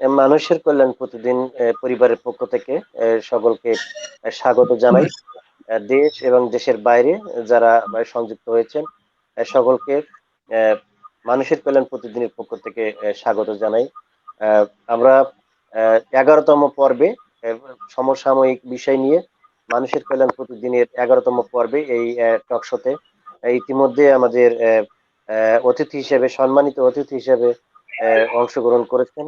মানুষের কল্যাণ প্রতিদিন পরিবারের পক্ষ থেকে সকলকে স্বাগত জানাই। দেশ এবং দেশের বাইরে যারা সংযুক্ত হয়েছেন সকলকে আহ, মানুষের কল্যাণ প্রতিদিনের পক্ষ থেকে স্বাগত জানাই। আহ, আমরা 11তম পর্বে আহ, সমসাময়িক বিষয় নিয়ে মানুষের কল্যাণ প্রতিদিনের 11তম পর্বে এই টক শোতে ইতিমধ্যে আমাদের অতিথি হিসেবে সম্মানিত অতিথি হিসেবে অংশগ্রহণ করেছেন।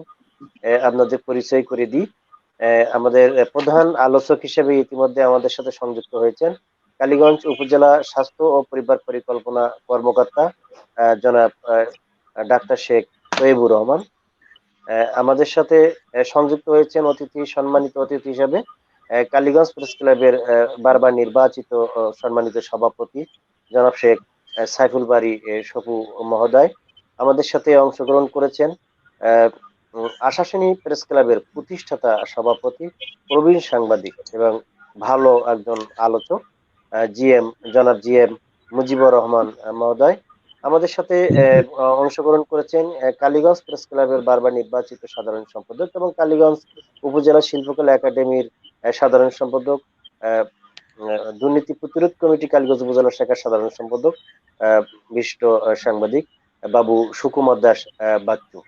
আপনাদের পরিচয় করে দিই। আমাদের প্রধান আলোচক হিসেবে ইতিমধ্যে আমাদের সাথে সংযুক্ত হয়েছেন কালীগঞ্জ উপজেলা স্বাস্থ্য ও পরিবার পরিকল্পনা কর্মকর্তা জনাব ডাক্তার শেখ তৈবুর রহমান। আমাদের সাথে সংযুক্ত হয়েছেন সম্মানিত অতিথি হিসেবে কালীগঞ্জ প্রেস ক্লাবের বারবার নির্বাচিত সম্মানিত সভাপতি জনাব শেখ সাইফুল বারী সপু মহোদয়। আমাদের সাথে অংশগ্রহণ করেছেন আহ, আশাশুনি প্রেস ক্লাবের প্রতিষ্ঠাতা সভাপতি প্রবীণ সাংবাদিক এবং ভালো একজন আলোচক জিএম জনাব জিএম মুজিবুর রহমান মহোদয়। আমাদের সাথে অংশগ্রহণ করেছেন কালীগঞ্জ প্রেস ক্লাবের বারবার নির্বাচিত সাধারণ সম্পাদক এবং কালীগঞ্জ উপজেলা শিল্পকলা একাডেমির সাধারণ সম্পাদক, আহ, দুর্নীতি প্রতিরোধ কমিটি কালীগঞ্জ উপজেলা শাখার সাধারণ সম্পাদক আহ, বিশিষ্ট সাংবাদিক বাবু সুকুমার দাস বাচ্চু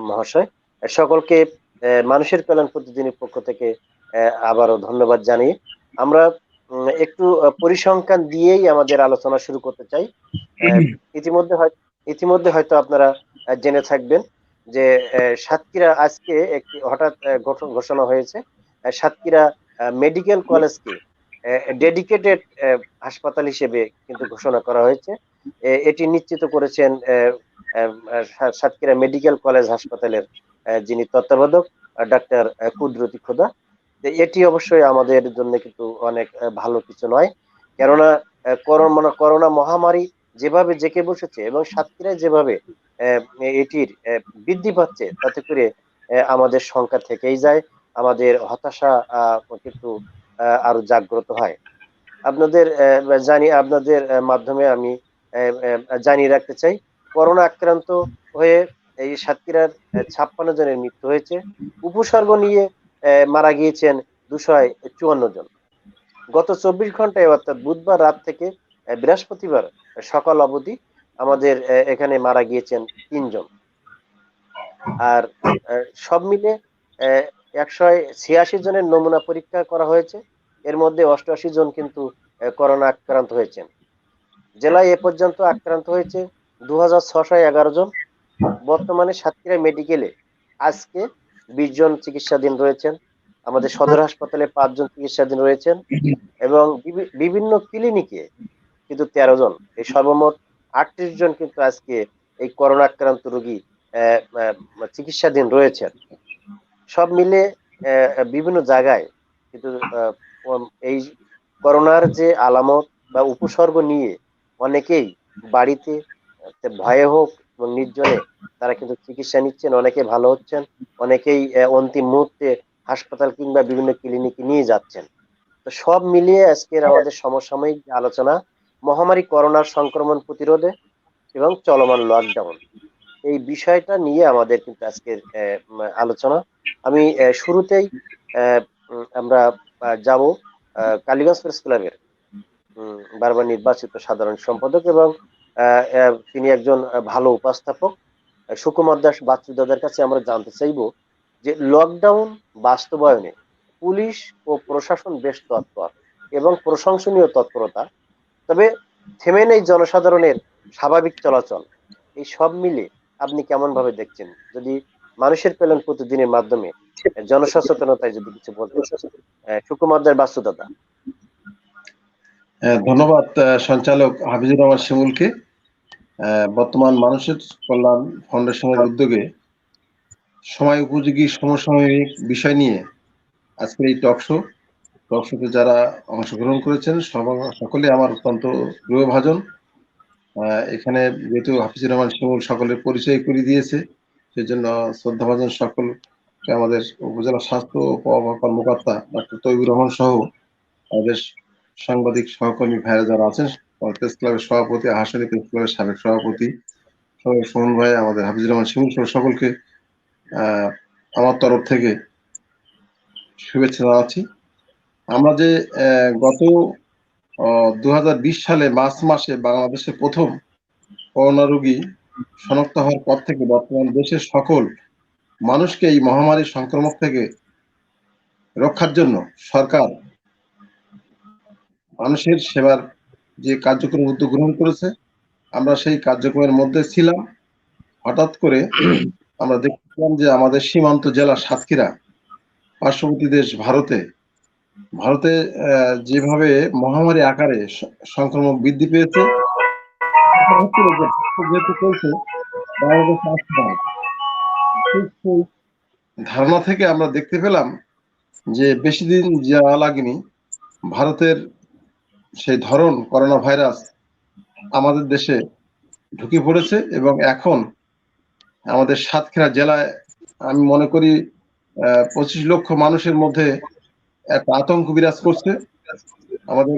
মহাশয়। সকলকে মানুষের কল্যাণ প্রতিদিনের পক্ষ থেকে আবারও ধন্যবাদ জানিয়ে আমরা একটু পরিসংখ্যান দিয়েই আমাদের আলোচনা শুরু করতে চাই। আহ, ইতিমধ্যে হয় ইতিমধ্যে হয়তো আপনারা জেনে থাকবেন যে সাতক্ষীরা আজকে একটি হঠাৎ ঘোষণা হয়েছে সাতক্ষীরা মেডিকেল কলেজকে ডেডিকেটেড হাসপাতাল হিসেবে কিন্তু ঘোষণা করা হয়েছে। এটি নিশ্চিত করেছেন সাতক্ষীরা মেডিকেল কলেজ হাসপাতালের যিনি তত্ত্বাবধায়ক ডাক্তার কুদরতি খোদা। তো এটি অবশ্যই আমাদের জন্য কিন্তু অনেক ভালো কিছু নয়, কেননা করোনা মহামারী যেভাবে জেঁকে বসেছে এবং সাতক্ষীরায় যেভাবে আহ, এটির বৃদ্ধি পাচ্ছে তাতে করে আমাদের সংখ্যা থেকেই যায়, আমাদের হতাশা কিন্তু আরো জাগ্রত হয়। আপনাদের মাধ্যমে আমি জানিয়ে রাখতে চাই করোনা আক্রান্ত হয়ে এই সাতক্ষীরার 56 জনের মৃত্যু হয়েছে। উপসর্গ নিয়ে মারা গিয়েছেন 254 জন। গত 24 ঘন্টায় অর্থাৎ বুধবার রাত থেকে বৃহস্পতিবার সকাল অবধি আমাদের এখানে মারা গিয়েছেন 3 জন। আর সব মিলে 186 জনের নমুনা পরীক্ষা করা হয়েছে। এর মধ্যে 88 জন কিন্তু করোনা আক্রান্ত হয়েছেন। জেলায় এ পর্যন্ত আক্রান্ত হয়েছে 2611 জন। বর্তমানে সাতক্ষীরা মেডিকেলে আজকে 20 জন চিকিৎসাধীন রয়েছেন। আমাদের সদর হাসপাতালে 5 জন চিকিৎসাধীন রয়েছেন এবং বিভিন্ন ক্লিনিকে কিন্তু 13 জন। এই সর্বমোট 38 জন কিন্তু আজকে এই করোনা আক্রান্ত রোগী চিকিৎসাধীন রয়েছেন। সব মিলে বিভিন্ন জায়গায় কিন্তু এই করোনার যে আলামত বা উপসর্গ নিয়ে অনেকেই বাড়িতে ভয়ে হোক এবং নির্জনে তারা কিন্তু চিকিৎসা নিচ্ছেন, অনেকে ভালো হচ্ছেন, অনেকেই অন্তিম মুহূর্তে হাসপাতাল কিংবা বিভিন্ন ক্লিনিকে নিয়ে যাচ্ছেন। তো সব মিলিয়ে আজকের আমাদের সমসাময়িক যে আলোচনা মহামারী করোনার সংক্রমণ প্রতিরোধে এবং চলমান লকডাউন, এই বিষয়টা নিয়ে আমাদের কিন্তু আজকের আলোচনা। আমি শুরুতেই আমরা যাব কালীগঞ্জ প্রেস ক্লাবের বারবার নির্বাচিত সাধারণ সম্পাদক এবং তিনি একজন ভালো উপস্থাপক সুকুমার দাস বাচ্চু দাদার কাছে আমরা জানতে চাইব যে লকডাউন বাস্তবায়নে পুলিশ ও প্রশাসন বেশ তৎপর এবং প্রশংসনীয় তৎপরতা, তবে থেমে নেই জনসাধারণের স্বাভাবিক চলাচল। এই সব মিলে আপনি কেমন ভাবে দেখছেন, যদি মানুষের কল্যাণ প্রতিদিনের মাধ্যমে জনসচেতনতায় যদি কিছু বলতেন সুকুমার দাস বাচ্চু দাদা। ধন্যবাদ সঞ্চালক হাফিজুর রহমান শিমুলকে। বর্তমান মানুষের কল্যাণ ফাউন্ডেশনের উদ্যোগে সময় উপযোগী সমসাময়িক বিষয় নিয়ে আজকের এই টক শোতে যারা অংশগ্রহণ করেছেন সকলে আমার অত্যন্ত প্রিয়ভাজন। এখানে যেহেতু হাফিজুর রহমান শিমুল সকলের পরিচয় করে দিয়েছে, সেজন্য শ্রদ্ধাভাজন সকলকে আমাদের উপজেলা স্বাস্থ্য কর্মকর্তা ডক্টর তৈবুর রহমান সহ আমাদের সাংবাদিক সহকর্মী ভাইরা যারা আছেন, প্রেস ক্লাবের সভাপতি, হাসানি প্রেস ক্লাবের সাবেক সভাপতি সোহন ভাই, আমাদের হাফিজুর রহমান শিমুল সকলকে আমার তরফ থেকে শুভেচ্ছা জানাচ্ছি। আমরা যে গত 2020 সালে মার্চ মাসে বাংলাদেশে প্রথম করোনা রোগী শনাক্ত হওয়ার পর থেকে বর্তমান দেশের সকল মানুষকে এই মহামারীর সংক্রমণ থেকে রক্ষার জন্য সরকার মানুষের সেবার যে কার্যক্রম উদ্যোগ গ্রহণ করেছে, আমরা সেই কার্যক্রমের মধ্যে ছিলাম। হঠাৎ করে আমরা দেখলাম যে আমাদের সীমান্ত জেলা সাতক্ষীরা, পার্শ্ববর্তী দেশ ভারতে যেভাবে মহামারী আকারে সংক্রমণ বৃদ্ধি পেয়েছে, যেহেতু চলছে বাংলাদেশে আসতে পারে। সেই ধারণা থেকে আমরা দেখতে পেলাম যে বেশি দিন যাওয়া লাগেনি, ভারতের সেই ধরন করোনা ভাইরাস আমাদের দেশে ঢুকে পড়েছে এবং এখন আমাদের সাতক্ষীরা জেলায় আমি মনে করি 25 লক্ষ মানুষের মধ্যে একটা আতঙ্ক বিরাজ করছে। আমাদের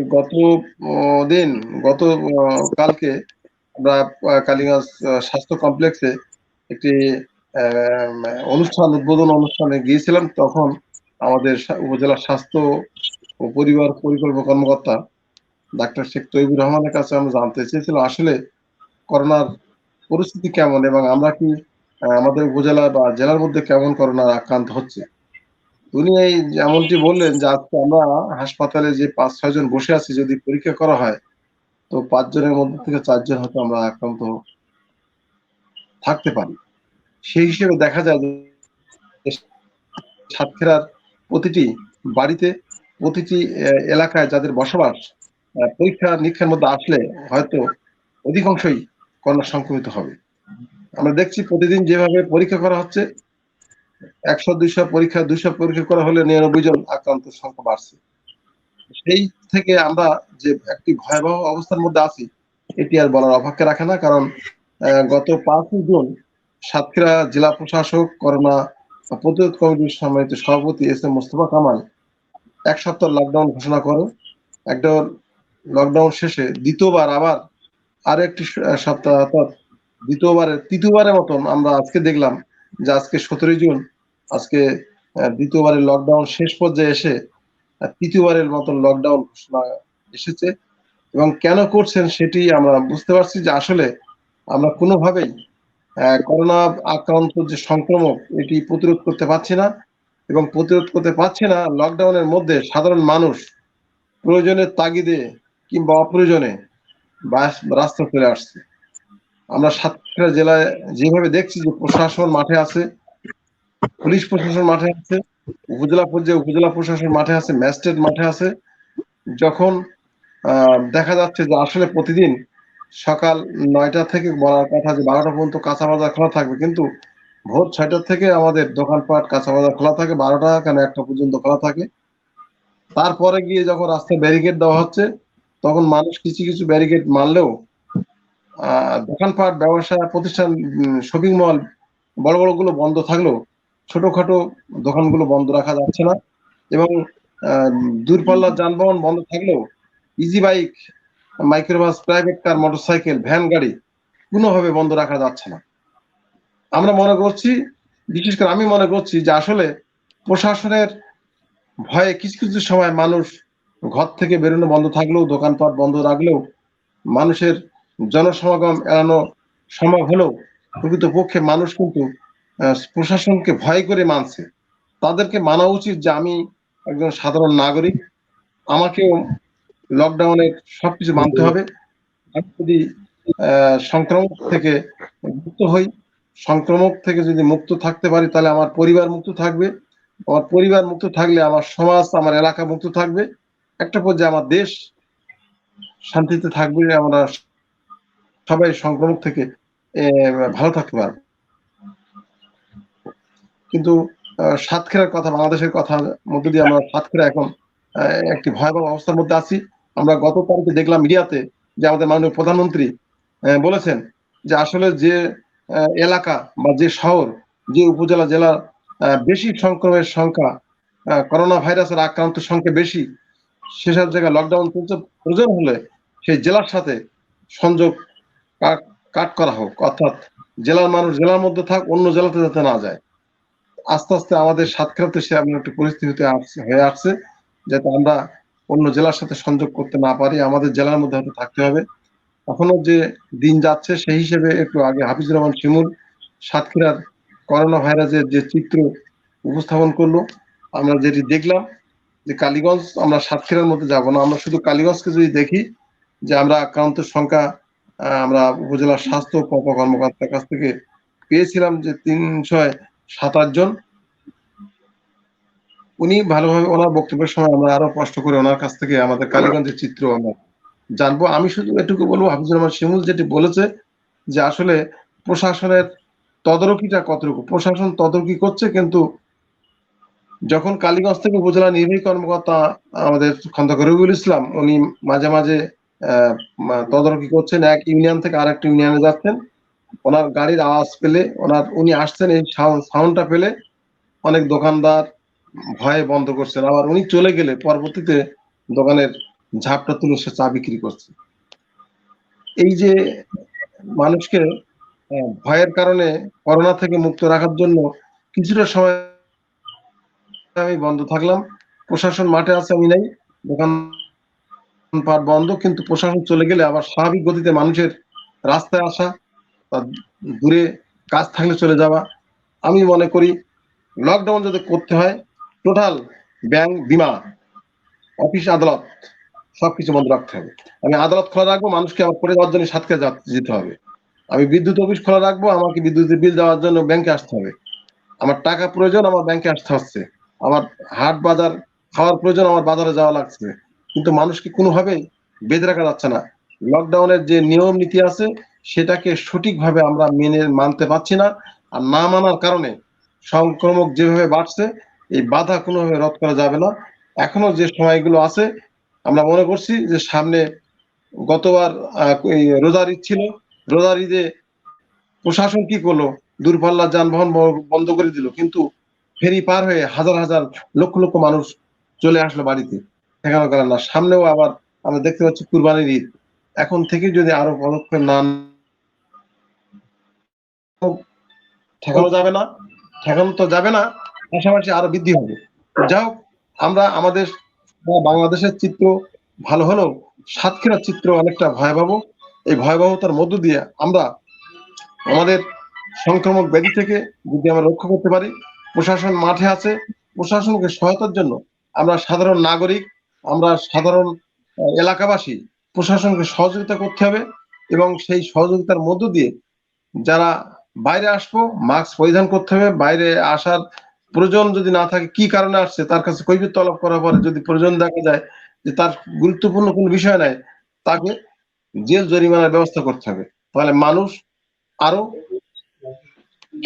গত কালকে আমরা কালীগঞ্জ স্বাস্থ্য কমপ্লেক্সে একটি উদ্বোধন অনুষ্ঠানে গিয়েছিলাম। তখন আমাদের উপজেলা স্বাস্থ্য ও পরিবার পরিকল্পনা কর্মকর্তা ডাক্তার শেখ তৈবুর রহমানের কাছে আমরা জানতে চেয়েছিলাম আসলে করোনার পরিস্থিতি কেমন এবং আমরা কি আমাদের উপজেলা বা জেলার মধ্যে কেমন করোনার আক্রান্ত হচ্ছে। উনি এই যেমনটি বললেন যে আজকে আমরা হাসপাতালে যে 5-6 জন বসে আছি, যদি পরীক্ষা করা হয় তো 5 জনের মধ্যে থেকে 4 জন হয়তো আমরা আক্রান্ত থাকতে পারি। সেই হিসেবে দেখা যায় যে সাতক্ষীরার প্রতিটি বাড়িতে, প্রতিটি এলাকায় যাদের বসবাস, পরীক্ষা নিরীক্ষার মধ্যে আসলে হয়তো অধিকাংশই করোনা সংক্রমিত হবে। আমরা দেখছি প্রতিদিন যেভাবে পরীক্ষা করা হচ্ছে, 100-200 পরীক্ষা 200 পরীক্ষা করা হলে 99 জন আক্রান্তের সংখ্যা বাড়ছে। সেই থেকে আমরা যে একটি ভয়াবহ অবস্থার মধ্যে আছি এটি আর বলার অপেক্ষা রাখে না। কারণ গত 5 জুন সাতক্ষীরা জেলা প্রশাসক করোনা প্রতিরোধ কমিটির সম্মানিত সভাপতি এস এম মোস্তফা কামাল 1 সপ্তাহ লকডাউন ঘোষণা করে। একটা লকডাউন শেষে দ্বিতীয়বার আবার আরো একটি সপ্তাহ, অর্থাৎ তৃতীয়বারের মতন আমরা আজকে দেখলাম যে আজকে 17 জুন, আজকে দ্বিতীয়বারের লকডাউন শেষ পর্যায়ে এসে তৃতীয়বারের মতন লকডাউন ঘোষণা এসেছে। এবং কেন করছেন সেটি আমরা বুঝতে পারছি যে আসলে আমরা কোনোভাবেই করোনা আক্রান্ত যে সংক্রমক এটি প্রতিরোধ করতে পারছি না, এবং প্রতিরোধ করতে পারছি না লকডাউনের মধ্যে সাধারণ মানুষ প্রয়োজনের তাগিদে কিংবা অপ্রয়োজনে রাস্তা চলে আসছে। আমরা সাতক্ষীরা জেলায় যেভাবে দেখছি যে প্রশাসন মাঠে আছে, পুলিশ প্রশাসন মাঠে আছে, উপজেলা পর্যায়ে উপজেলা প্রশাসন মাঠে আছে, ম্যাজিস্ট্রেট মাঠে আছে। যখন দেখা যাচ্ছে যে আসলে প্রতিদিন সকাল 9টা থেকে বলার কথা যে 12টা পর্যন্ত কাঁচা বাজার খোলা থাকবে, কিন্তু ভোর 6টা থেকে আমাদের দোকানপাট কাঁচা বাজার খোলা থাকে, 12টা কেন 1টা পর্যন্ত খোলা থাকে। তারপরে গিয়ে যখন রাস্তায় ব্যারিকেড দেওয়া হচ্ছে তখন মানুষ কিছু কিছু ব্যারিকেড মানলেও দোকানপাট ব্যবসা প্রতিষ্ঠান, শপিং মল বড় বড় গুলো বন্ধ থাকলেও ছোটখাটো দোকানগুলো বন্ধ রাখা যাচ্ছে না। এবং দূরপাল্লার যানবাহন বন্ধ থাকলেও easy bike, microbus, private car, motorcycle, van গাড়ি কোনোভাবে বন্ধ রাখা যাচ্ছে না। আমরা মনে করছি, বিশেষ করে আমি মনে করছি যে আসলে প্রশাসনের ভয়ে কিছু কিছু সময় মানুষ ঘর থেকে বেরোনো বন্ধ থাকলেও, দোকানপাট বন্ধ রাখলেও, মানুষের জনসমাগম এড়ানো সম্ভব হলেও প্রকৃতপক্ষে মানুষ কিন্তু প্রশাসনকে ভয় করে মানছে। তাদেরকে মানা উচিত যে আমি একজন সাধারণ নাগরিক, আমাকেও লকডাউনের সবকিছু মানতে হবে। আমি যদি সংক্রমক থেকে মুক্ত হই, সংক্রমক থেকে যদি মুক্ত থাকতে পারি তাহলে আমার পরিবার মুক্ত থাকবে, আমার পরিবার মুক্ত থাকলে আমার সমাজ, আমার এলাকা মুক্ত থাকবে, একটা পর্যায়ে আমার দেশ শান্তিতে থাকবে, আমরা সবাই সংক্রমক থেকে ভালো থাকতে পারবো। কিন্তু সাতক্ষীরার কথা, বাংলাদেশের কথা মধ্যে দিয়ে আমরা সাতক্ষীরা এখন একটি ভয়াবহ অবস্থার মধ্যে আছি। আমরা গত তারিখে দেখলাম মিডিয়াতে যে আমাদের মাননীয় প্রধানমন্ত্রী বলেছেন যে আসলে যে এলাকা বা যে শহর, যে উপজেলা, জেলার বেশি সংক্রমণের সংখ্যা, করোনা ভাইরাসের আক্রান্ত সংখ্যা বেশি, সেসব জায়গায় লকডাউন চলছে, প্রয়োজন হলে সেই জেলার সাথে সংযোগ কাট করা হোক, অর্থাৎ জেলার মানুষ জেলার মধ্যে থাক, অন্য জেলাতে যাতে না যায়। আস্তে আস্তে আমাদের সাতক্ষীরাতে সে এমন একটা পরিস্থিতি হয়ে আসছে, যাতে আমরা অন্য জেলার সাথে সংযোগ করতে না পারি, আমাদের জেলার মধ্যে হয়তো থাকতে হবে। এখনো যে দিন যাচ্ছে সেই হিসেবে একটু আগে হাফিজুর রহমান শিমুল সাতক্ষীরার করোনা ভাইরাসের যে চিত্র উপস্থাপন করলো, আমরা যেটি দেখলাম যে কালীগঞ্জ, আমরা সাতক্ষীরার মধ্যে যাব না, আমরা শুধু কালীগঞ্জকে যদি দেখি যে আমরা আক্রান্তের সংখ্যা আমরা উপজেলা স্বাস্থ্য কর্মকর্তার কাছ থেকে পেয়েছিলাম যে 327 জন। উনি ভালোভাবে ওনার বক্তব্যের সময় আমরা আরো কষ্ট করে ওনার কাছ থেকে আমাদের কালীগঞ্জের চিত্র আমরা জানবো। আমি শুধু এটুকু বলবো, হাফিজুর রহমান শিমুল যেটি বলেছে যে আসলে প্রশাসনের তদারকিটা কতটুকু, প্রশাসন তদারকি করছে, কিন্তু যখন কালীগঞ্জ থেকে উপজেলা নির্বাহী কর্মকর্তা আমাদের খন্দকার রবিউল ইসলাম, উনি মাঝে মাঝে তদারকি করছেন, এক ইউনিয়ন থেকে আরেকটা ইউনিয়নে যাচ্ছেন, ওনার গাড়ির আওয়াজ পেলে উনি আসছেন, এই সাউন্ডটা পেলে অনেক দোকানদার ভয়ে বন্ধ করছেন, আবার উনি চলে গেলে পরবর্তীতে দোকানের ঝাপটা তুলে সে চা বিক্রি করছে। এই যে মানুষকে ভয়ের কারণে করোনা থেকে মুক্ত রাখার জন্য কিছুটা সময় আমি বন্ধ থাকলাম, প্রশাসন মাঠে আছে, আমি নাই, দোকানপাট বন্ধ, কিন্তু প্রশাসন চলে গেলে আবার স্বাভাবিক গতিতে মানুষের রাস্তায় আসা, দূরে কাজ থাকলে চলে যাওয়া। আমি মনে করি লকডাউন যদি করতে হয়, টোটাল ব্যাংক, বিমা, অফিস, আদালত সবকিছু বন্ধ রাখতে হবে। আমি আদালত খোলা রাখবো, মানুষকে আমার পরে যাওয়ার জন্য সাতক্ষীরা যেতে হবে। আমি বিদ্যুৎ অফিস খোলা রাখবো, আমাকে বিদ্যুতের বিল দেওয়ার জন্য ব্যাংকে আসতে হবে। আমার টাকা প্রয়োজন, আমার ব্যাংকে আসতে হচ্ছে। আমার হাট বাজার খাওয়ার প্রয়োজন, আমার বাজারে যাওয়া লাগছে। কিন্তু মানুষকে কোনোভাবেই বেঁধে রাখা যাচ্ছে না। লকডাউনের যে নিয়ম নীতি আছে সেটাকে সঠিকভাবে আমরা মানতে পারছি না। আর না মানার কারণে সংক্রমক যেভাবে বাড়ছে, এই বাধা কোনোভাবে রদ করা যাবে না। এখনো যে সময়গুলো আছে, আমরা মনে করছি যে সামনে গতবার রোজার ঈদ ছিল, রোজার ঈদে প্রশাসন কি করলো, দূরপাল্লার যানবাহন বন্ধ করে দিল, কিন্তু ফেরি পার হয়ে হাজার হাজার লক্ষ লক্ষ মানুষ চলে আসলো বাড়িতে, ঠেকানো গেল না। সামনেও আবার আমরা দেখতে পাচ্ছি কুরবানির ঈদ, এখন থেকে যদি আরো পদক্ষেপ না, ঠেকানো যাবে না, ঠেকানো তো যাবে না, পাশাপাশি আরো বৃদ্ধি হবে। যাই হোক, আমরা আমাদের বাংলাদেশের চিত্র ভালো হলেও সাতক্ষীরার চিত্র অনেকটা ভয়াবহ। এই ভয়াবহতার মধ্য দিয়ে আমরা আমাদের সংক্রামক ব্যাধি থেকে যদি আমরা রক্ষা করতে পারি, প্রশাসন মাঠে আছে, প্রশাসনকে সহায়তার জন্য আমরা সাধারণ নাগরিক, আমরা সাধারণ এলাকাবাসী প্রশাসনকে সহযোগিতা করতে হবে। এবং সেই সহযোগিতার মধ্য দিয়ে যারা বাইরে আসবো, মাস্ক পরিধান করতে হবে। বাইরে আসার প্রয়োজন যদি না থাকে, কি কারণে আসছে তার কাছে কৈফিয়ত তলব করার পরে যদি প্রয়োজন দেখা যায় যে তার গুরুত্বপূর্ণ কোনো বিষয় নাই, তাকে জেল জরিমানার ব্যবস্থা করতে হবে। তাহলে মানুষ আরো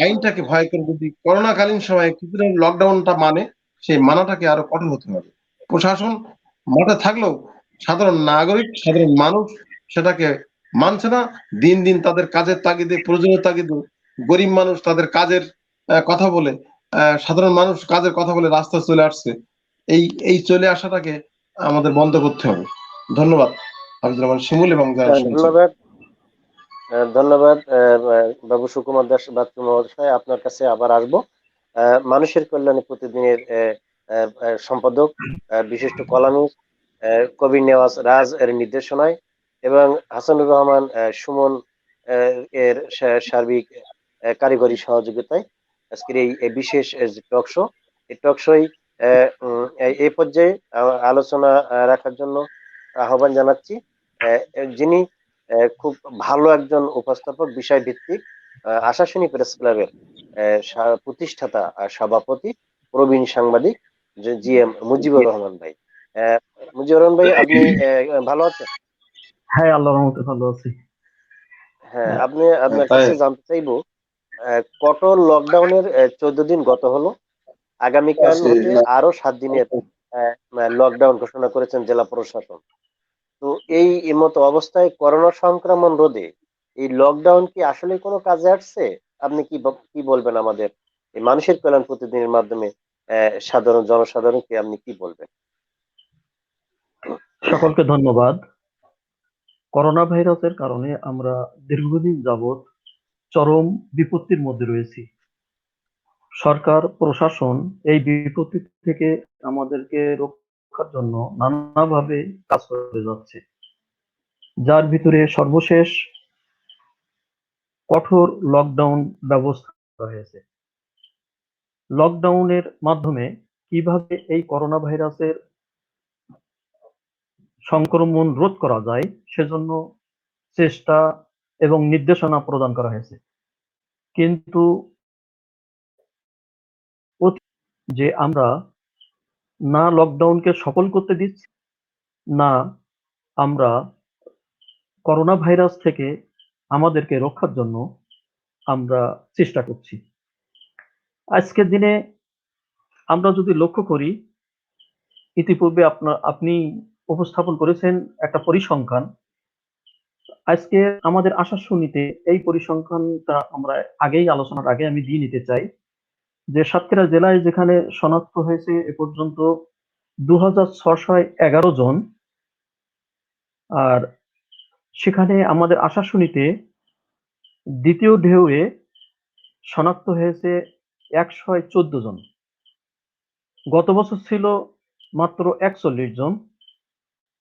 আইনটাকে ভয় করে, যদি করোনাকালীন সময়ে কিছুদিন লকডাউনটা মানে, সেই মানাটাকে আরো কঠোর হতে হবে। প্রশাসন মাঠে থাকলেও সাধারণ নাগরিক, সাধারণ মানুষ সেটাকে মানছে না। দিন দিন তাদের কাজের তাগিদে, প্রয়োজনীয় তাগিদে গরিব মানুষ তাদের কাজের কথা বলে, সাধারণ মানুষ কাজের কথা বলে রাস্তায় চলে আসছে। এই এই চলে আসাটাকে আমাদের বন্ধ করতে হবে। ধন্যবাদ হাফিজুর রহমান শিমুল এবং যারা শুনছেন। ধন্যবাদ। ধন্যবাদ বাবু সুকুমার দাস বাচ্চু মহাশয়, আপনার কাছে আবার আসবো। মানুষের কল্যাণে প্রতিদিনের সম্পাদক, বিশিষ্ট কলামিস্ট, কবি নেওয়াজ রাজ এর নির্দেশনায় এবং হাসানুর রহমান সুমন এর সার্বিক কারিগরি সহযোগিতায় আজকের এই বিশেষ টক শো, এই টক শোয় এই পর্যায়ে আলোচনা রাখার জন্য আহ্বান জানাচ্ছি যিনি খুব ভালো একজন উপস্থাপক, বিষয় ভিত্তিক, আশাশুনি প্রেস ক্লাবের প্রতিষ্ঠাতা সভাপতি, প্রবীণ সাংবাদিক জি এম মুজিবুর রহমান ভাই। আহ, মুজিবুর রহমান ভাই, আপনি ভালো আছেন? হ্যাঁ, আল্লাহর রহমতে ভালো আছি। হ্যাঁ, আপনার তাই কাছে জানতে চাইবো, কঠোর লকডাউনের 14 দিন গত হলো, আগামীকাল হতে আরো 7 দিনের লকডাউন ঘোষণা করেছেন জেলা প্রশাসন। তো এই মতো অবস্থায় করোনা সংক্রমণ রোধে এই লকডাউন কি আসলে কোনো কাজে আসছে? আপনি কি বলবেন আমাদের এই মানুষের কল্যাণ প্রতিদিনের মাধ্যমে সাধারণ জনসাধারণকে আপনি কি বলবেন? সকলকে ধন্যবাদ। করোনা ভাইরাসের কারণে আমরা দীর্ঘদিন যাবৎ চরম বিপত্তির মধ্যে রয়েছি। সরকার প্রশাসন এই বিপত্তি থেকে আমাদেরকে রক্ষার জন্য নানাভাবে কাজ করে যাচ্ছে, যার ভিতরে সর্বশেষ কঠোর লকডাউন ব্যবস্থা করা হয়েছে। লকডাউনের মাধ্যমে কিভাবে এই করোনা ভাইরাসের সংক্রমণ রোধ করা যায় সেজন্য চেষ্টা এবং নির্দেশনা প্রদান করা হয়েছে। কিন্তু যে আমরা না লকডাউনকে সফল করতে দিচ্ছি, না আমরা করোনা ভাইরাস থেকে আমাদেরকে রক্ষার জন্য আমরা চেষ্টা করছি। আজকের দিনে আমরা যদি লক্ষ্য করি, ইতিপূর্বে আপনি উপস্থাপন করেছেন একটা পরিসংখ্যান। আজকে আমাদের আশাশুনিতে এই পরিসংখ্যানটা আমরা আলোচনার আগে আমি দিয়ে নিতে চাই যে সাতক্ষীরা জেলায় যেখানে শনাক্ত হয়েছে এ পর্যন্ত 2611 জন, আর সেখানে আমাদের আশাশুনিতে দ্বিতীয় ঢেউয়ে শনাক্ত হয়েছে 114 জন। গত বছর ছিল মাত্র 41 জন,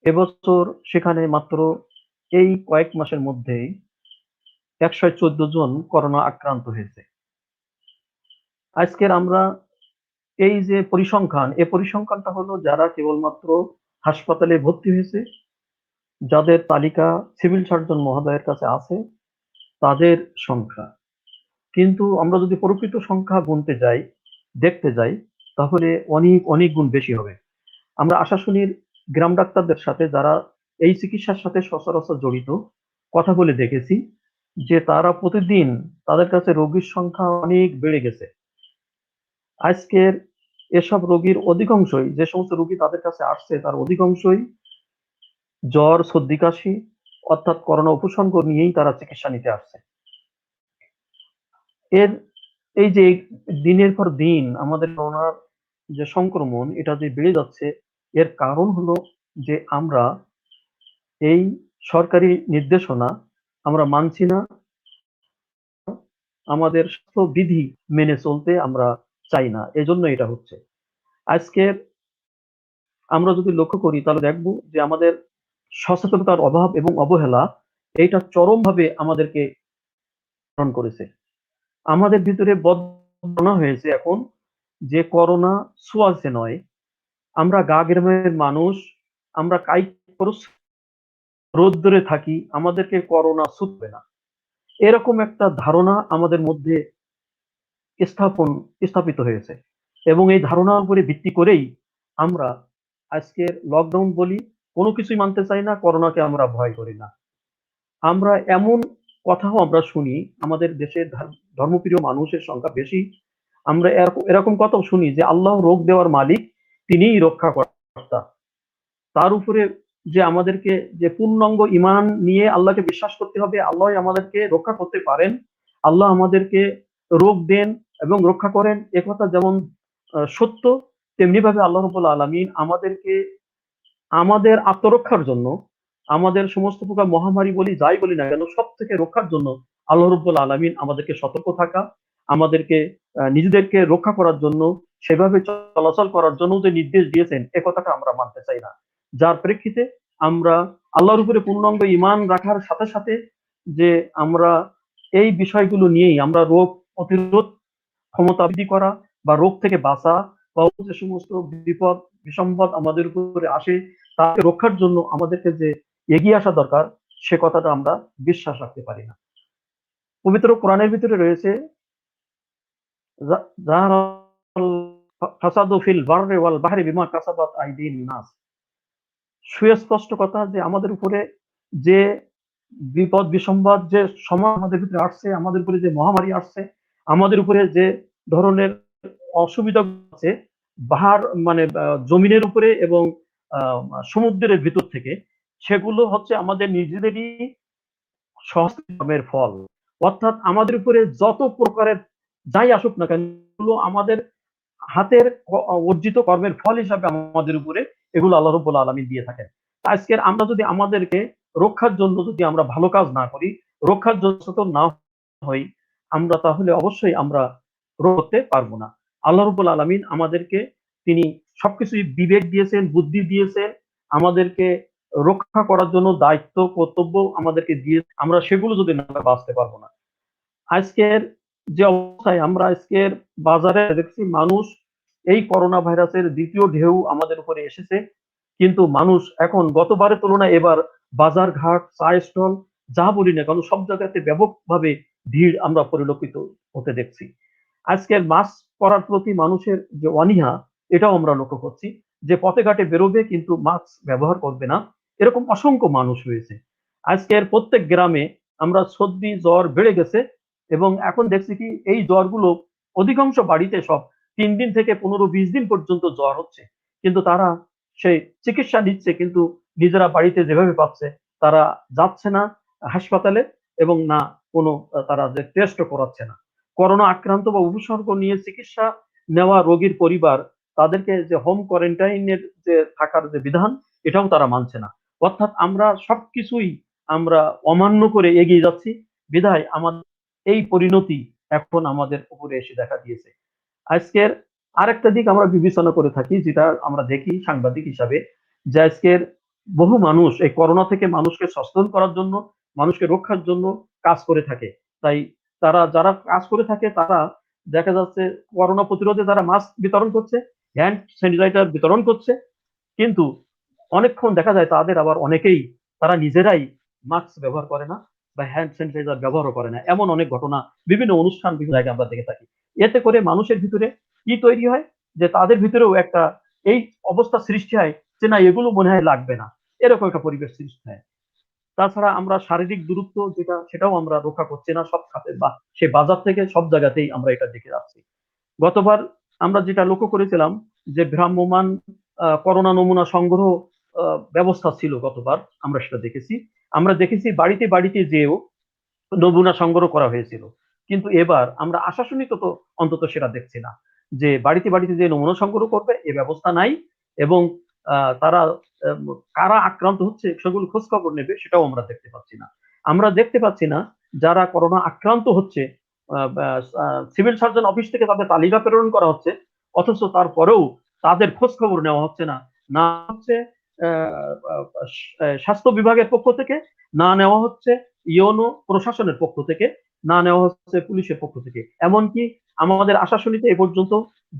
এবছর সেখানে মাত্র এই কয়েক মাসের মধ্যেই 114 জন করোনা আক্রান্ত হয়েছে। আজকের আমরা এই যে পরিসংখ্যান, এই পরিসংখ্যানটা হলো যারা কেবলমাত্র হাসপাতালে ভর্তি হয়েছে, যাদের তালিকা সিভিল সার্জন মহোদয়ের কাছে আছে, তাদের সংখ্যা। কিন্তু আমরা যদি প্রকৃত সংখ্যা গুনতে যাই, দেখতে যাই, তাহলে অনেক অনেক গুণ বেশি হবে। আমরা আশাশুনির গ্রাম ডাক্তারদের সাথে যারা এই চিকিৎসার সাথে সচরাচর জড়িত কথা বলে দেখেছি যে তারা প্রতিদিন তাদের কাছে রোগীর সংখ্যা অনেক বেড়ে গেছে। আজকের এসব রোগীর অধিকাংশই, যে সমস্ত রোগী তাদের কাছে আসছে তার অধিকাংশই জ্বর, সর্দি, কাশি অর্থাৎ করোনা উপসর্গ নিয়েই তারা চিকিৎসা নিতে আসছে। এর এই যে দিনের পর দিন আমাদের করোনার যে সংক্রমণ এটা যে বেড়ে যাচ্ছে, এর কারণ হলো যে আমরা এই সরকারি নির্দেশনা আমরা মানছি না, আমাদের স্বাস্থ্যবিধি মেনে চলতে আমরা চাই না, এজন্য এটা হচ্ছে। আজকের আমরা যদি লক্ষ্য করি তাহলে দেখব যে আমাদের সচেতনতার অভাব এবং অবহেলা এইটা চরমভাবে আমাদেরকে গ্রহণ করেছে। আমাদের ভিতরে বদ্ধ হয়েছে এখন যে করোনা ছোঁয়াচে নয়, আমরা গ্রামের মানুষ, আমরা কায়িক পরিশ্রম রোদ্দুরে থাকি, আমাদেরকে করোনা ছুঁবে না, এরকম একটা ধারণা আমাদের মধ্যে স্থাপিত হয়েছে এবং এই ধারণার উপরে ভিত্তি করেই আমরা আজকের লকডাউন বলি, কোনো কিছুই মানতে চাই না, করোনাকে আমরা ভয় করি না। আমরা এমন কথাও আমরা শুনি, আমাদের দেশের ধর্মপ্রিয় মানুষের সংখ্যা বেশি, আমরা এরকম কথাও শুনি যে আল্লাহ রোগ দেওয়ার মালিক, তিনিই রক্ষাকর্তা। তার উপরে যে আমাদেরকে যে পূর্ণাঙ্গ ঈমান নিয়ে আল্লাহকে বিশ্বাস করতে হবে, আল্লাহ আমাদেরকে রক্ষা করতে পারেন, আল্লাহ আমাদেরকে রোগ দেন এবং রক্ষা করেন, একথা যেমন সত্য, তেমনি ভাবে আল্লাহ রাব্বুল আলামিন আমাদেরকে আমাদের আত্মরক্ষার জন্য, আমাদের সমস্ত প্রকার মহামারী বলি যাই বলি না কেন সব থেকে রক্ষার জন্য আল্লাহ রাব্বুল আলামিন আমাদেরকে সতর্ক থাকা, আমাদেরকে নিজেদেরকে রক্ষা করার জন্য, সেভাবে চলাচল করার জন্য যে নির্দেশ দিয়েছেন এ কথাটা আমরা মানতে চাই না। যার প্রেক্ষিতে আমরা আল্লাহর উপরে পূর্ণাঙ্গ ঈমান রাখার সাথে সাথে যে আমরা এই বিষয়গুলো নিয়েই আমরা রোগ প্রতিরোধ ক্ষমতা বৃদ্ধি করা বা রোগ থেকে বাঁচা বা যে সমস্ত বিপদ বিসম্বাদ আমাদের উপরে আসে তাকে রক্ষার জন্য আমাদেরকে যে এগিয়ে আসা দরকার সে কথাটা আমরা বিশ্বাস রাখতে পারি না। পবিত্র কোরআনের ভিতরে রয়েছে ফাসাদু ফিল বাররি ওয়াল বাহরি বিমা কাসাবাত আইদিন নাস, সুস্পষ্ট কথা যে আমাদের উপরে যে বিপদ বিসম্বাদ যে সময় আমাদের ভিতরে আসছে, আমাদের উপরে যে মহামারী আসছে, আমাদের উপরে যে ধরনের অসুবিধা আছে বাহার মানে জমিনের উপরে এবং সমুদ্রের ভিতর থেকে, সেগুলো হচ্ছে আমাদের নিজেদেরই সহস্রের ফল। অর্থাৎ আমাদের উপরে যত প্রকারের যাই আসুক না কেন এগুলো আমাদের হাতের অর্জিত কর্মের ফল হিসাবে আমাদের উপরে এগুলো আল্লাহ রাব্বুল আলামিন দিয়ে থাকেন। আজকের আমরা যদি আমাদেরকে রক্ষার জন্য যদি আমরা ভালো কাজ না করি, রক্ষার জন্য সচেতন না হই, আমরা তাহলে অবশ্যই আমরা করতে পারবো না। আল্লাহ রাব্বুল আলামিন আমাদেরকে তিনি সবকিছুই বিবেক দিয়েছেন, বুদ্ধি দিয়েছেন, আমাদেরকে রক্ষা করার জন্য দায়িত্ব, কর্তব্য আমাদেরকে দিয়ে আমরা সেগুলো যদি না বাঁচতে পারবো না। আজকের যে অবস্থায় আমরা আজকের বাজারে দেখছি মানুষ এই করোনা ভাইরাসের দ্বিতীয় ঢেউ আমাদের উপরে এসেছে। কিন্তু মানুষ এখন গতবারের তুলনায় এবার বাজার ঘাট, চায়ের স্টল যা বলি না কেন সব জায়গাতে ব্যাপকভাবে ভিড় আমরা পরিলক্ষিত হতে দেখছি। আজকের মাস্ক পরার প্রতি মানুষের যে অনীহা এটাও আমরা লক্ষ্য করছি যে পথে ঘাটে বেরোবে কিন্তু মাস্ক ব্যবহার করবে না। এরকম অসংখ্য মানুষ রয়েছে। আজকের প্রত্যেক গ্রামে আমরা সর্দি জ্বর বেড়ে গেছে এবং এখন দেখছি কি এই জ্বরগুলো অধিকাংশ বাড়িতে সব ৩ দিন থেকে ১৫-২০ দিন পর্যন্ত জ্বর হচ্ছে। কিন্তু তারা সেই চিকিৎসা নিচ্ছে কিন্তু নিজেরা বাড়িতে যেভাবে পাচ্ছে তারা যাচ্ছে না হাসপাতালে এবং না কোনো তারা যে টেস্টও করাচ্ছে না। করোনা আক্রান্ত বা উপসর্গ নিয়ে চিকিৎসা নেওয়া রোগীর পরিবার তাদেরকে যে হোম কোয়ারেন্টাইনের যে থাকার যে বিধান এটাও তারা মানছে না। অর্থাৎ আমরা সবকিছুই আমরা অমান্য করে এগিয়ে যাচ্ছি। বিধায় আমাদের এই পরিণতি এখন আমাদের উপরে এসে দেখা দিয়েছে। আজকের আরেকটা দিক আমরা বিবেচনা করে থাকি যেটা আমরা দেখি সাংবাদিক হিসাবে যে আজকের বহু মানুষ এই করোনা থেকে মানুষকে সচেতন করার জন্য, মানুষকে রক্ষার জন্য কাজ করে থাকে। তাই তারা যারা কাজ করে থাকে তারা দেখা যাচ্ছে করোনা প্রতিরোধে তারা মাস্ক বিতরণ করছে, হ্যান্ড স্যানিটাইজার বিতরণ করছে। কিন্তু অনেকক্ষণ দেখা যায় তাদের আবার অনেকেই তারা নিজেরাই মাস্ক ব্যবহার করে না বা হ্যান্ড স্যানিটাইজার ব্যবহারও করে না। এমন অনেক ঘটনা বিভিন্ন অনুষ্ঠান বিভিন্ন জায়গায় আমরা দেখে থাকি। এতে করে মানুষের ভিতরে কি তৈরি হয় যে তাদের ভিতরেও একটা এই অবস্থা সৃষ্টি হয় যে না এগুলো মনে হয় লাগবে না। এরকম একটা পরিবেশ সৃষ্টি হয়। তাছাড়া আমরা শারীরিক দূরত্ব যেটা সেটাও আমরা রক্ষা করছি না সব খাতে বা সে বাজার থেকে সব জায়গাতেই আমরা এটা দেখে যাচ্ছি। গতবার আমরা যেটা লক্ষ্য করেছিলাম যে ভ্রাম্যমান করোনা নমুনা সংগ্রহ ব্যবস্থা ছিল গতবার আমরা সেটা দেখেছি। আমরা দেখেছি বাড়িতে, বাড়িতে যেয়েও নমুনা সংগ্রহ করা হয়েছিল। কিন্তু এবার আমরা আশাসনিত তো অন্তত সেটা দেখছি না। যে বাড়িতে, বাড়িতে যেয়ে নমুনা সংগ্রহ করবে এ ব্যবস্থা নাই এবং তারা এম কারা আক্রান্ত হচ্ছে সেগুলো খোঁজখবর নেবে সেটাও আমরা দেখতে পাচ্ছি না। আমরা দেখতে পাচ্ছি না যারা করোনা আক্রান্ত হচ্ছে আ ব্যা আ সিভিল সার্জন অফিস থেকে তাদের তালিকা প্রেরণ করা হচ্ছে। অথচ তারপরেও তাদের খোঁজখবর নেওয়া হচ্ছে না। না হচ্ছে অ্যা আ স্বাস্থ্য বিভাগের পক্ষ থেকে, না নেওয়া হচ্ছে ইওনো প্রশাসনের পক্ষ থেকে, না নেওয়া হচ্ছে পুলিশের পক্ষ থেকে। এমনকি আমাদের আশাশুনিতে এ পর্যন্ত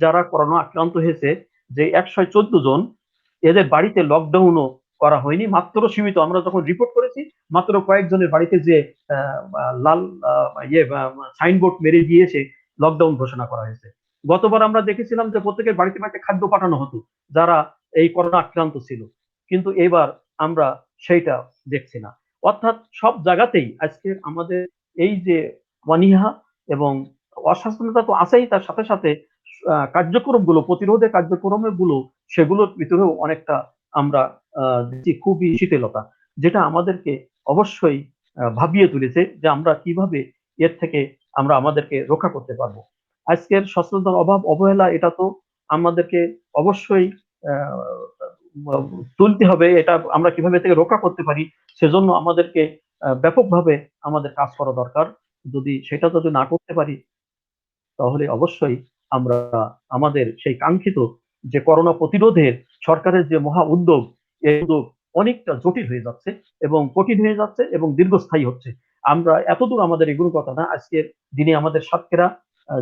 যারা করোনা আক্রান্ত হয়েছে যে ১১৪ জন এদের বাড়িতে লকডাউনও করা হয়নি। মাত্র সীমিত আমরা যখন রিপোর্ট করেছি মাত্র কয়েকজনের বাড়িতে যেয়ে আ আ লাল আ ইয়ে বা সাইনবোর্ড মেরে দিয়ে এসে লকডাউন ঘোষণা করা হয়েছে। গতবার আমরা দেখেছিলাম যে প্রত্যেকের বাড়িতে, বাড়িতে খাদ্য পাঠানো হতো যারা এই করোনা আক্রান্ত ছিল। কিন্তু এবার আমরা সেইটা দেখছি না। অর্থাৎ সব জায়গাতেই আজকে আমাদের এই যে অনীহা এবং অসচেতনতা তো আছেই তার সাথে, সাথে কার্যক্রমগুলো প্রতিরোধের কার্যক্রমগুলো সেগুলোর ভিতরেও অনেকটা আমরা দেখছি খুবই শিথিলতা। যেটা আমাদেরকে অবশ্যই ভাবিয়ে তুলেছে যে আমরা কিভাবে এর থেকে আমরা আমাদেরকে রক্ষা করতে পারবো। আজকের সচেতনতার অভাব অবহেলা এটা তো আমাদেরকে অবশ্যই আ তুলতে হবে। এটা আমরা কিভাবে এ থেকে রক্ষা করতে পারি সেজন্য আমাদেরকে ব্যাপকভাবে আমাদের কাজ করা দরকার। যদি না করতে পারি তাহলে অবশ্যই আমরা আমাদের সেই কাঙ্ক্ষিত যে করোনা প্রতিরোধের সরকারের যে মহা উদ্যোগ, এই উদ্যোগ অনেকটা জটিল হয়ে যাচ্ছে এবং কঠিন হয়ে যাচ্ছে এবং দীর্ঘস্থায়ী হচ্ছে। আমরা এতদূর আমাদের এগুলোর কথা না। আজকের দিনে আমাদের সাতক্ষীরা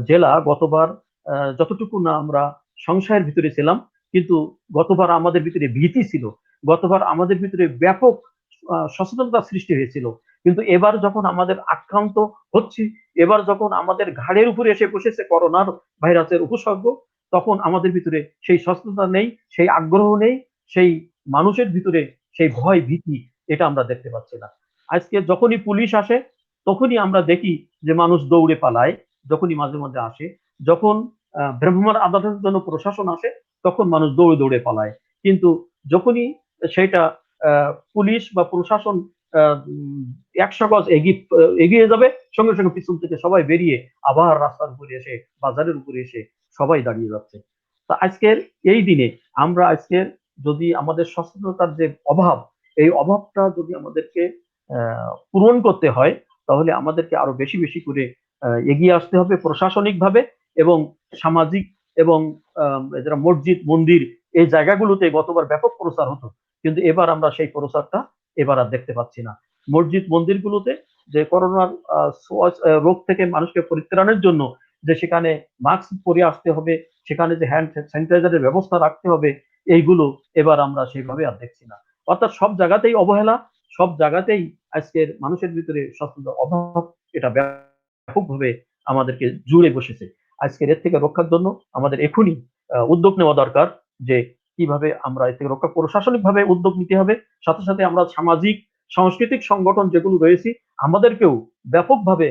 জেলা গতবার যতটুকু না আমরা সংশয়ের ভিতরে ছিলাম, কিন্তু গতবার আমাদের ভিতরে ভীতি ছিল। গতবার আমাদের ভিতরে ব্যাপক সচেতনতার সৃষ্টি হয়েছিল। কিন্তু এবার যখন আমাদের আক্রান্ত হচ্ছি এবার যখন আমাদের ঘাড়ের উপরে এসে বসেছে করোনার ভাইরাসের উপসর্গ, তখন আমাদের ভিতরে সেই সচেতনতা নেই, সেই আগ্রহ নেই, সেই মানুষের ভিতরে সেই ভয় ভীতি এটা আমরা দেখতে পাচ্ছি না। আজকে যখনই পুলিশ আসে, তখনই আমরা দেখি যে মানুষ দৌড়ে পালায়, যখনই মাঝে, মাঝে আসে। যখন ভ্রাম্যমাণ আদালতের জন্য প্রশাসন আসে, তখন মানুষ দৌড়ে, দৌড়ে পালায়। কিন্তু যখনই সেটা আ পুলিশ বা প্রশাসন আ উম ১০০ গজ এগিয়ে যাবে সঙ্গে, সঙ্গে পিছন থেকে সবাই বেরিয়ে আবার রাস্তার উপরে এসে, বাজারের উপরে এসে সবাই দাঁড়িয়ে যাচ্ছে। তো আজকের এই দিনে আমরা আজকের যদি আমাদের সচেতনতার যে অভাব, এই অভাবটা যদি আমাদেরকে আ পূরণ করতে হয়, তাহলে আমাদেরকে আরো বেশি, বেশি করে এগিয়ে আসতে হবে প্রশাসনিকভাবে এবং সামাজিক এবং যারা মসজিদ মন্দির এই জায়গাগুলোতে গতবার ব্যাপক প্রচার হতো, কিন্তু এবার আমরা সেই প্রচারটা এবার আর দেখতে পাচ্ছি না। মসজিদ মন্দিরগুলোতে যে করোনার রোগ থেকে মানুষকে পরিত্রাণের জন্য যে সেখানে মাস্ক পরে আসতে হবে, সেখানে যে হ্যান্ড স্যানিটাইজারের ব্যবস্থা রাখতে হবে, এইগুলো এবার আমরা সেইভাবে আর দেখছি না। অর্থাৎ সব জায়গাতেই অবহেলা, সব জায়গাতেই আজকের মানুষের ভিতরে সচেতনতার অভাব, এটা ব্যাপকভাবে আমাদেরকে জুড়ে বসেছে। আজকের এর থেকে রক্ষার জন্য আমাদের এখনই উদ্যোগ নেওয়া দরকার, যে কিভাবে আমরা এর থেকে রক্ষা, প্রশাসনিকভাবে উদ্যোগ নিতে হবে, সাথে সাথে আমরা সামাজিক সাংস্কৃতিক সংগঠন যেগুলো রয়েছে আমাদেরকেও ব্যাপকভাবে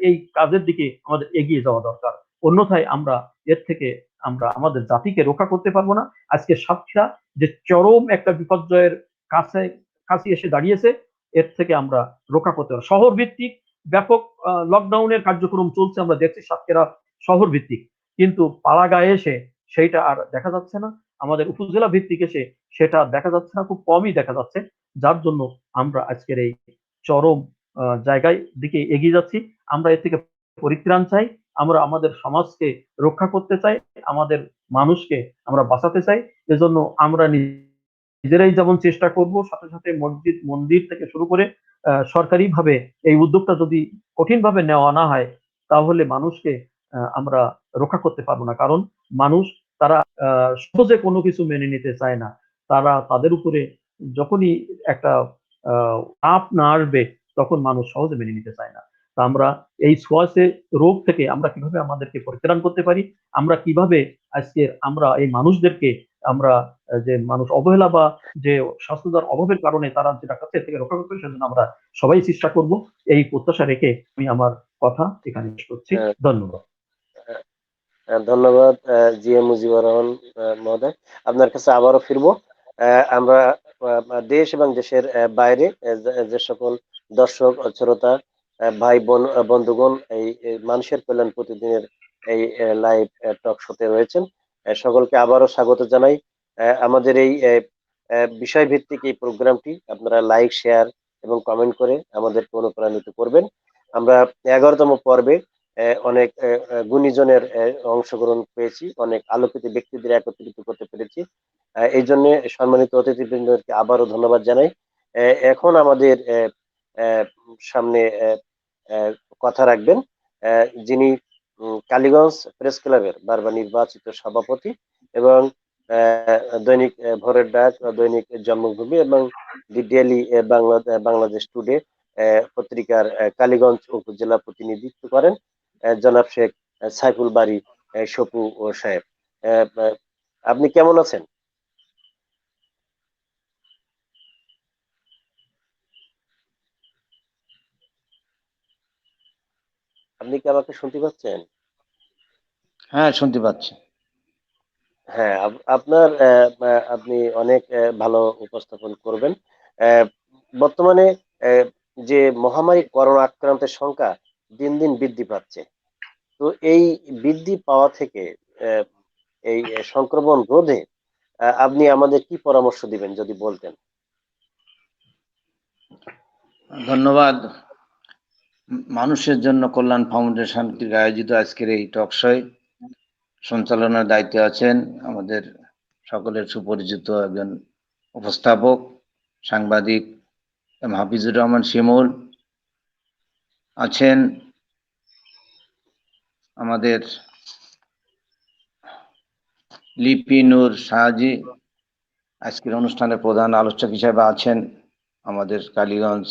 এই কাজের দিকে আমাদের এগিয়ে যাওয়া দরকার। অন্যথায় আমরা এর থেকে আমরা আমাদের জাতিকে রক্ষা করতে পারবো না। আজকে সাতক্ষীরা যে চরম একটা বিপর্যয়ের কাছে কাছে এসে দাঁড়িয়েছে, এর থেকে আমরা রক্ষা করতে পারবো। শহর ভিত্তিক ব্যাপক লকডাউনের কার্যক্রম চলছে, আমরা দেখছি সাতক্ষীরা শহর ভিত্তিক, কিন্তু পাড়া গায়ে এসে সেইটা আর দেখা যাচ্ছে না। আমাদের উপজেলা ভিত্তিক এসে সেটা দেখা যাচ্ছে না, খুব কমই দেখা যাচ্ছে। যার জন্য আমরা আজকের এই চরম জায়গায় দিকে এগিয়ে যাচ্ছি। আমরা এর থেকে পরিত্রাণ চাই, আমরা আমাদের সমাজকে রক্ষা করতে চাই, আমাদের মানুষকে আমরা বাঁচাতে চাই। এজন্য আমরা নিজেরাই যেমন চেষ্টা করব, সাথে সাথে মসজিদ মন্দির থেকে শুরু করে সরকারিভাবে এই উদ্যোগটা যদি কঠিনভাবে নেওয়া না হয়, তাহলে মানুষকে আমরা রক্ষা করতে পারবো না। কারণ মানুষ তারা সহজে কোনো কিছু মেনে নিতে চায় না। তারা তাদের উপরে যখনই একটা চাপ না আসবে, তখন মানুষ সহজে মেনে নিতে চায় না। তা আমরা এই ছোঁয়াচে রোগ থেকে আমরা কিভাবে আমাদেরকে পরিত্রাণ করতে পারি, আমরা কিভাবে আজকে আমরা এই মানুষদেরকে আমরা যে মানুষ অবহেলা বা যে স্বাস্থ্যতার অভাবের কারণে তারা যেটা কাছে থেকে রক্ষা করতে পারে, সেজন্য আমরা সবাই চেষ্টা করব। এই প্রত্যাশা রেখে আমি আমার কথা এখানে শেষ করছি। আহ, ধন্যবাদ। ধন্যবাদ জি এম মুজিবুর রহমান মহোদয়। আপনার কাছে আবারও ফিরবো। আমরা দেশ এবং দেশের বাইরে যে সকল দর্শক শ্রোতা ভাই বোন বন্ধুগণ এই মানুষের কল্যাণ প্রতিদিনের এই লাইভ টক শোতে রয়েছেন, সকলকে আবারও স্বাগত জানাই। আমাদের এই বিষয় ভিত্তিক এই প্রোগ্রামটি আপনারা লাইক শেয়ার এবং কমেন্ট করে আমাদেরকে অনুপ্রাণিত করবেন। আমরা 11তম পর্বে অনেক গুণীজনের অংশগ্রহণ পেয়েছি, অনেক আলোকিত ব্যক্তিদের একত্রিত করতে পেরেছি। এই জন্য সম্মানিত অতিথিবৃন্দকে আবারও ধন্যবাদ জানাই। এখন আমাদের সামনে কথা রাখবেন যিনি কালীগঞ্জ প্রেস ক্লাবের বারবার নির্বাচিত সভাপতি এবং দৈনিক ভোরের ডাক, দৈনিক জন্মভূমি এবং দি ডেইলি বাংলাদেশ টুডে পত্রিকার কালীগঞ্জ উপজেলা প্রতিনিধিত্ব করেন জনাব শেখ সাইফুল বারী সপু ও সাহেব। আপনি কেমন আছেন? আপনি কি আমাকে শুনতে পাচ্ছেন? হ্যাঁ, শুনতে পাচ্ছি। হ্যাঁ, আপনার আপনি অনেক ভালো উপস্থাপন করবেন। বর্তমানে যে মহামারী করোনা আক্রান্তের সংখ্যা দিন দিন বৃদ্ধি পাচ্ছে, তো এই বৃদ্ধি পাওয়া থেকে আহ, এই সংক্রমণ রোধে আপনি আমাদের কি পরামর্শ দিবেন যদি বলতেন? ধন্যবাদ। মানুষের জন্য কল্যাণ ফাউন্ডেশন কর্তৃক আয়োজিত আজকের এই টকশোয় সঞ্চালনার দায়িত্বে আছেন আমাদের সকলের সুপরিচিত একজন উপস্থাপক, সাংবাদিক হাফিজুর রহমান শিমুল। আছেন আমাদের লিপি নূর শাহজি। আজকের অনুষ্ঠানের প্রধান আলোচক হিসেবে আছেন আমাদের কালীগঞ্জ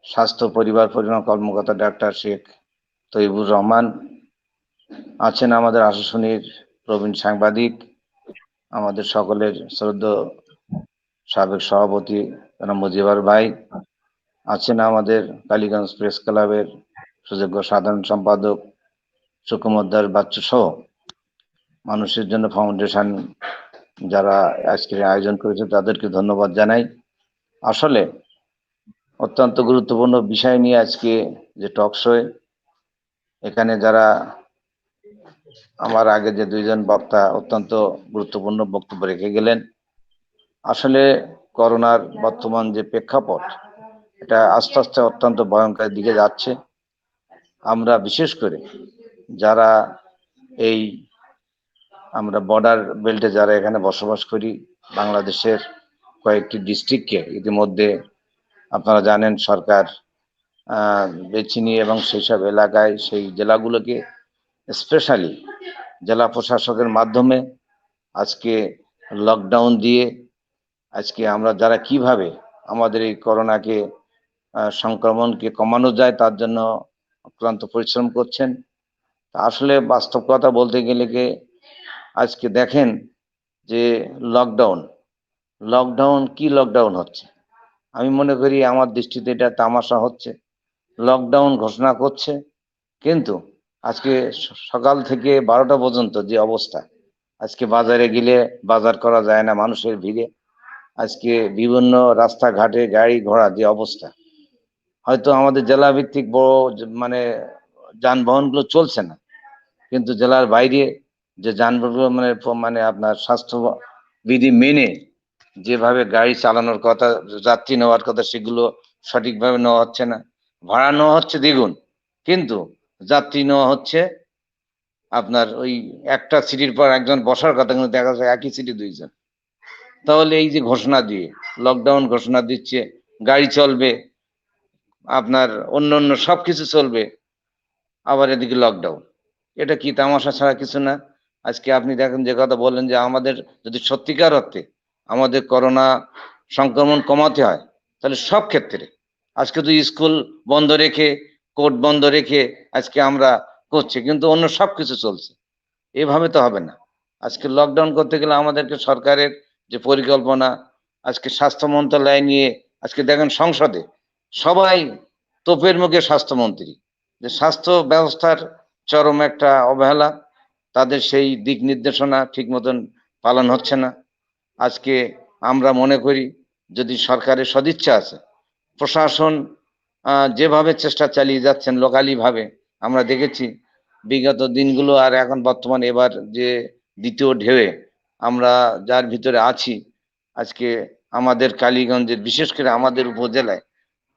স্বাস্থ্য পরিবার পরিবার কর্মকর্তা ডাক্তার শেখ তৈবুর রহমান। আছেন আমাদের আশাশুনির প্রবীণ সাংবাদিক, আমাদের সকলের শ্রদ্ধেয় সাবেক সভাপতি মুজিবর ভাই। আছেন আমাদের কালীগঞ্জ প্রেস ক্লাবের সুযোগ্য সাধারণ সম্পাদক সুকুমদ্দার বাচ্চু সহ মানুষের জন্য ফাউন্ডেশন যারা আজকের আয়োজন করেছে তাদেরকে ধন্যবাদ জানাই। আসলে অত্যন্ত গুরুত্বপূর্ণ বিষয় নিয়ে আজকে যে টকশোয়, এখানে যারা আমার আগে যে দুইজন বক্তা অত্যন্ত গুরুত্বপূর্ণ বক্তব্য রেখে গেলেন। আসলে করোনার বর্তমান যে প্রেক্ষাপট, এটা আস্তে আস্তে অত্যন্ত ভয়ঙ্কর দিকে যাচ্ছে। আমরা বিশেষ করে যারা এই আমরা বর্ডার বেল্টে যারা এখানে বসবাস করি, বাংলাদেশের কয়েকটি ডিস্ট্রিক্টকে ইতিমধ্যে আপনারা জানেন সরকার বেছে নিয়ে এবং সেই সব এলাকায় সেই জেলাগুলোকে স্পেশালি জেলা প্রশাসকের মাধ্যমে আজকে লকডাউন দিয়ে আজকে আমরা যারা কিভাবে আমাদের এই করোনাকে সংক্রমণকে কমানো যায় তার জন্য অক্লান্ত পরিশ্রম করছেন। আসলে বাস্তব কথা বলতে গেলে আজকে দেখেন যে লকডাউন কি লকডাউন হচ্ছে, আমি মনে করি আমার দৃষ্টিতে এটা তামাশা হচ্ছে। লকডাউন ঘোষণা করছে, কিন্তু আজকে সকাল থেকে 12টা পর্যন্ত যে অবস্থা, আজকে বাজারে গেলে বাজার করা যায় না মানুষের ভিড়ে। আজকে বিভিন্ন রাস্তাঘাটে গাড়ি ঘোড়া যে অবস্থা, হয়তো আমাদের জেলা ভিত্তিক বড় মানে যানবাহনগুলো চলছে না, কিন্তু জেলার বাইরে যে যানবাহনগুলো মানে আপনার স্বাস্থ্য বিধি মেনে যেভাবে গাড়ি চালানোর কথা, যাত্রী নেওয়ার কথা, সেগুলো সঠিকভাবে নেওয়া হচ্ছে না। ভাড়া নেওয়া হচ্ছে দ্বিগুণ, কিন্তু যাত্রী নেওয়া হচ্ছে আপনার ওই একটা সিটির পর একজন বসার কথা, কিন্তু দেখা যাচ্ছে একই সিটি দুইজন। তাহলে এই যে ঘোষণা দিয়ে লকডাউন ঘোষণা দিচ্ছে, গাড়ি চলবে আপনার অন্য সবকিছু চলবে, আবার এদিকে লকডাউন, এটা কি তামাশা ছাড়া কিছু না। আজকে আপনি দেখেন যে কথা বললেন যে আমাদের যদি সত্যিকার অর্থে আমাদের করোনা সংক্রমণ কমাতে হয়, তাহলে সব ক্ষেত্রে আজকে তো স্কুল বন্ধ রেখে, কোর্ট বন্ধ রেখে আজকে আমরা করছি, কিন্তু অন্য সবকিছু চলছে। এভাবে তো হবে না। আজকে লকডাউন করতে গেলে আমাদেরকে সরকারের যে পরিকল্পনা, আজকে স্বাস্থ্য মন্ত্রণালয় নিয়ে আজকে দেখেন সংসদে সবাই তোপের মুখে স্বাস্থ্যমন্ত্রী, যে স্বাস্থ্য ব্যবস্থার চরম একটা অবহেলা, তাদের সেই দিক নির্দেশনা ঠিক মতন পালন হচ্ছে না। আজকে আমরা মনে করি যদি সরকারের সদিচ্ছা আছে, প্রশাসন যেভাবে চেষ্টা চালিয়ে যাচ্ছেন লোকালি ভাবে, আমরা দেখেছি বিগত দিনগুলো আর এখন বর্তমানে এবার যে দ্বিতীয় ঢেউয়ে আমরা যার ভিতরে আছি, আজকে আমাদের কালীগঞ্জের বিশেষ করে আমাদের উপজেলায়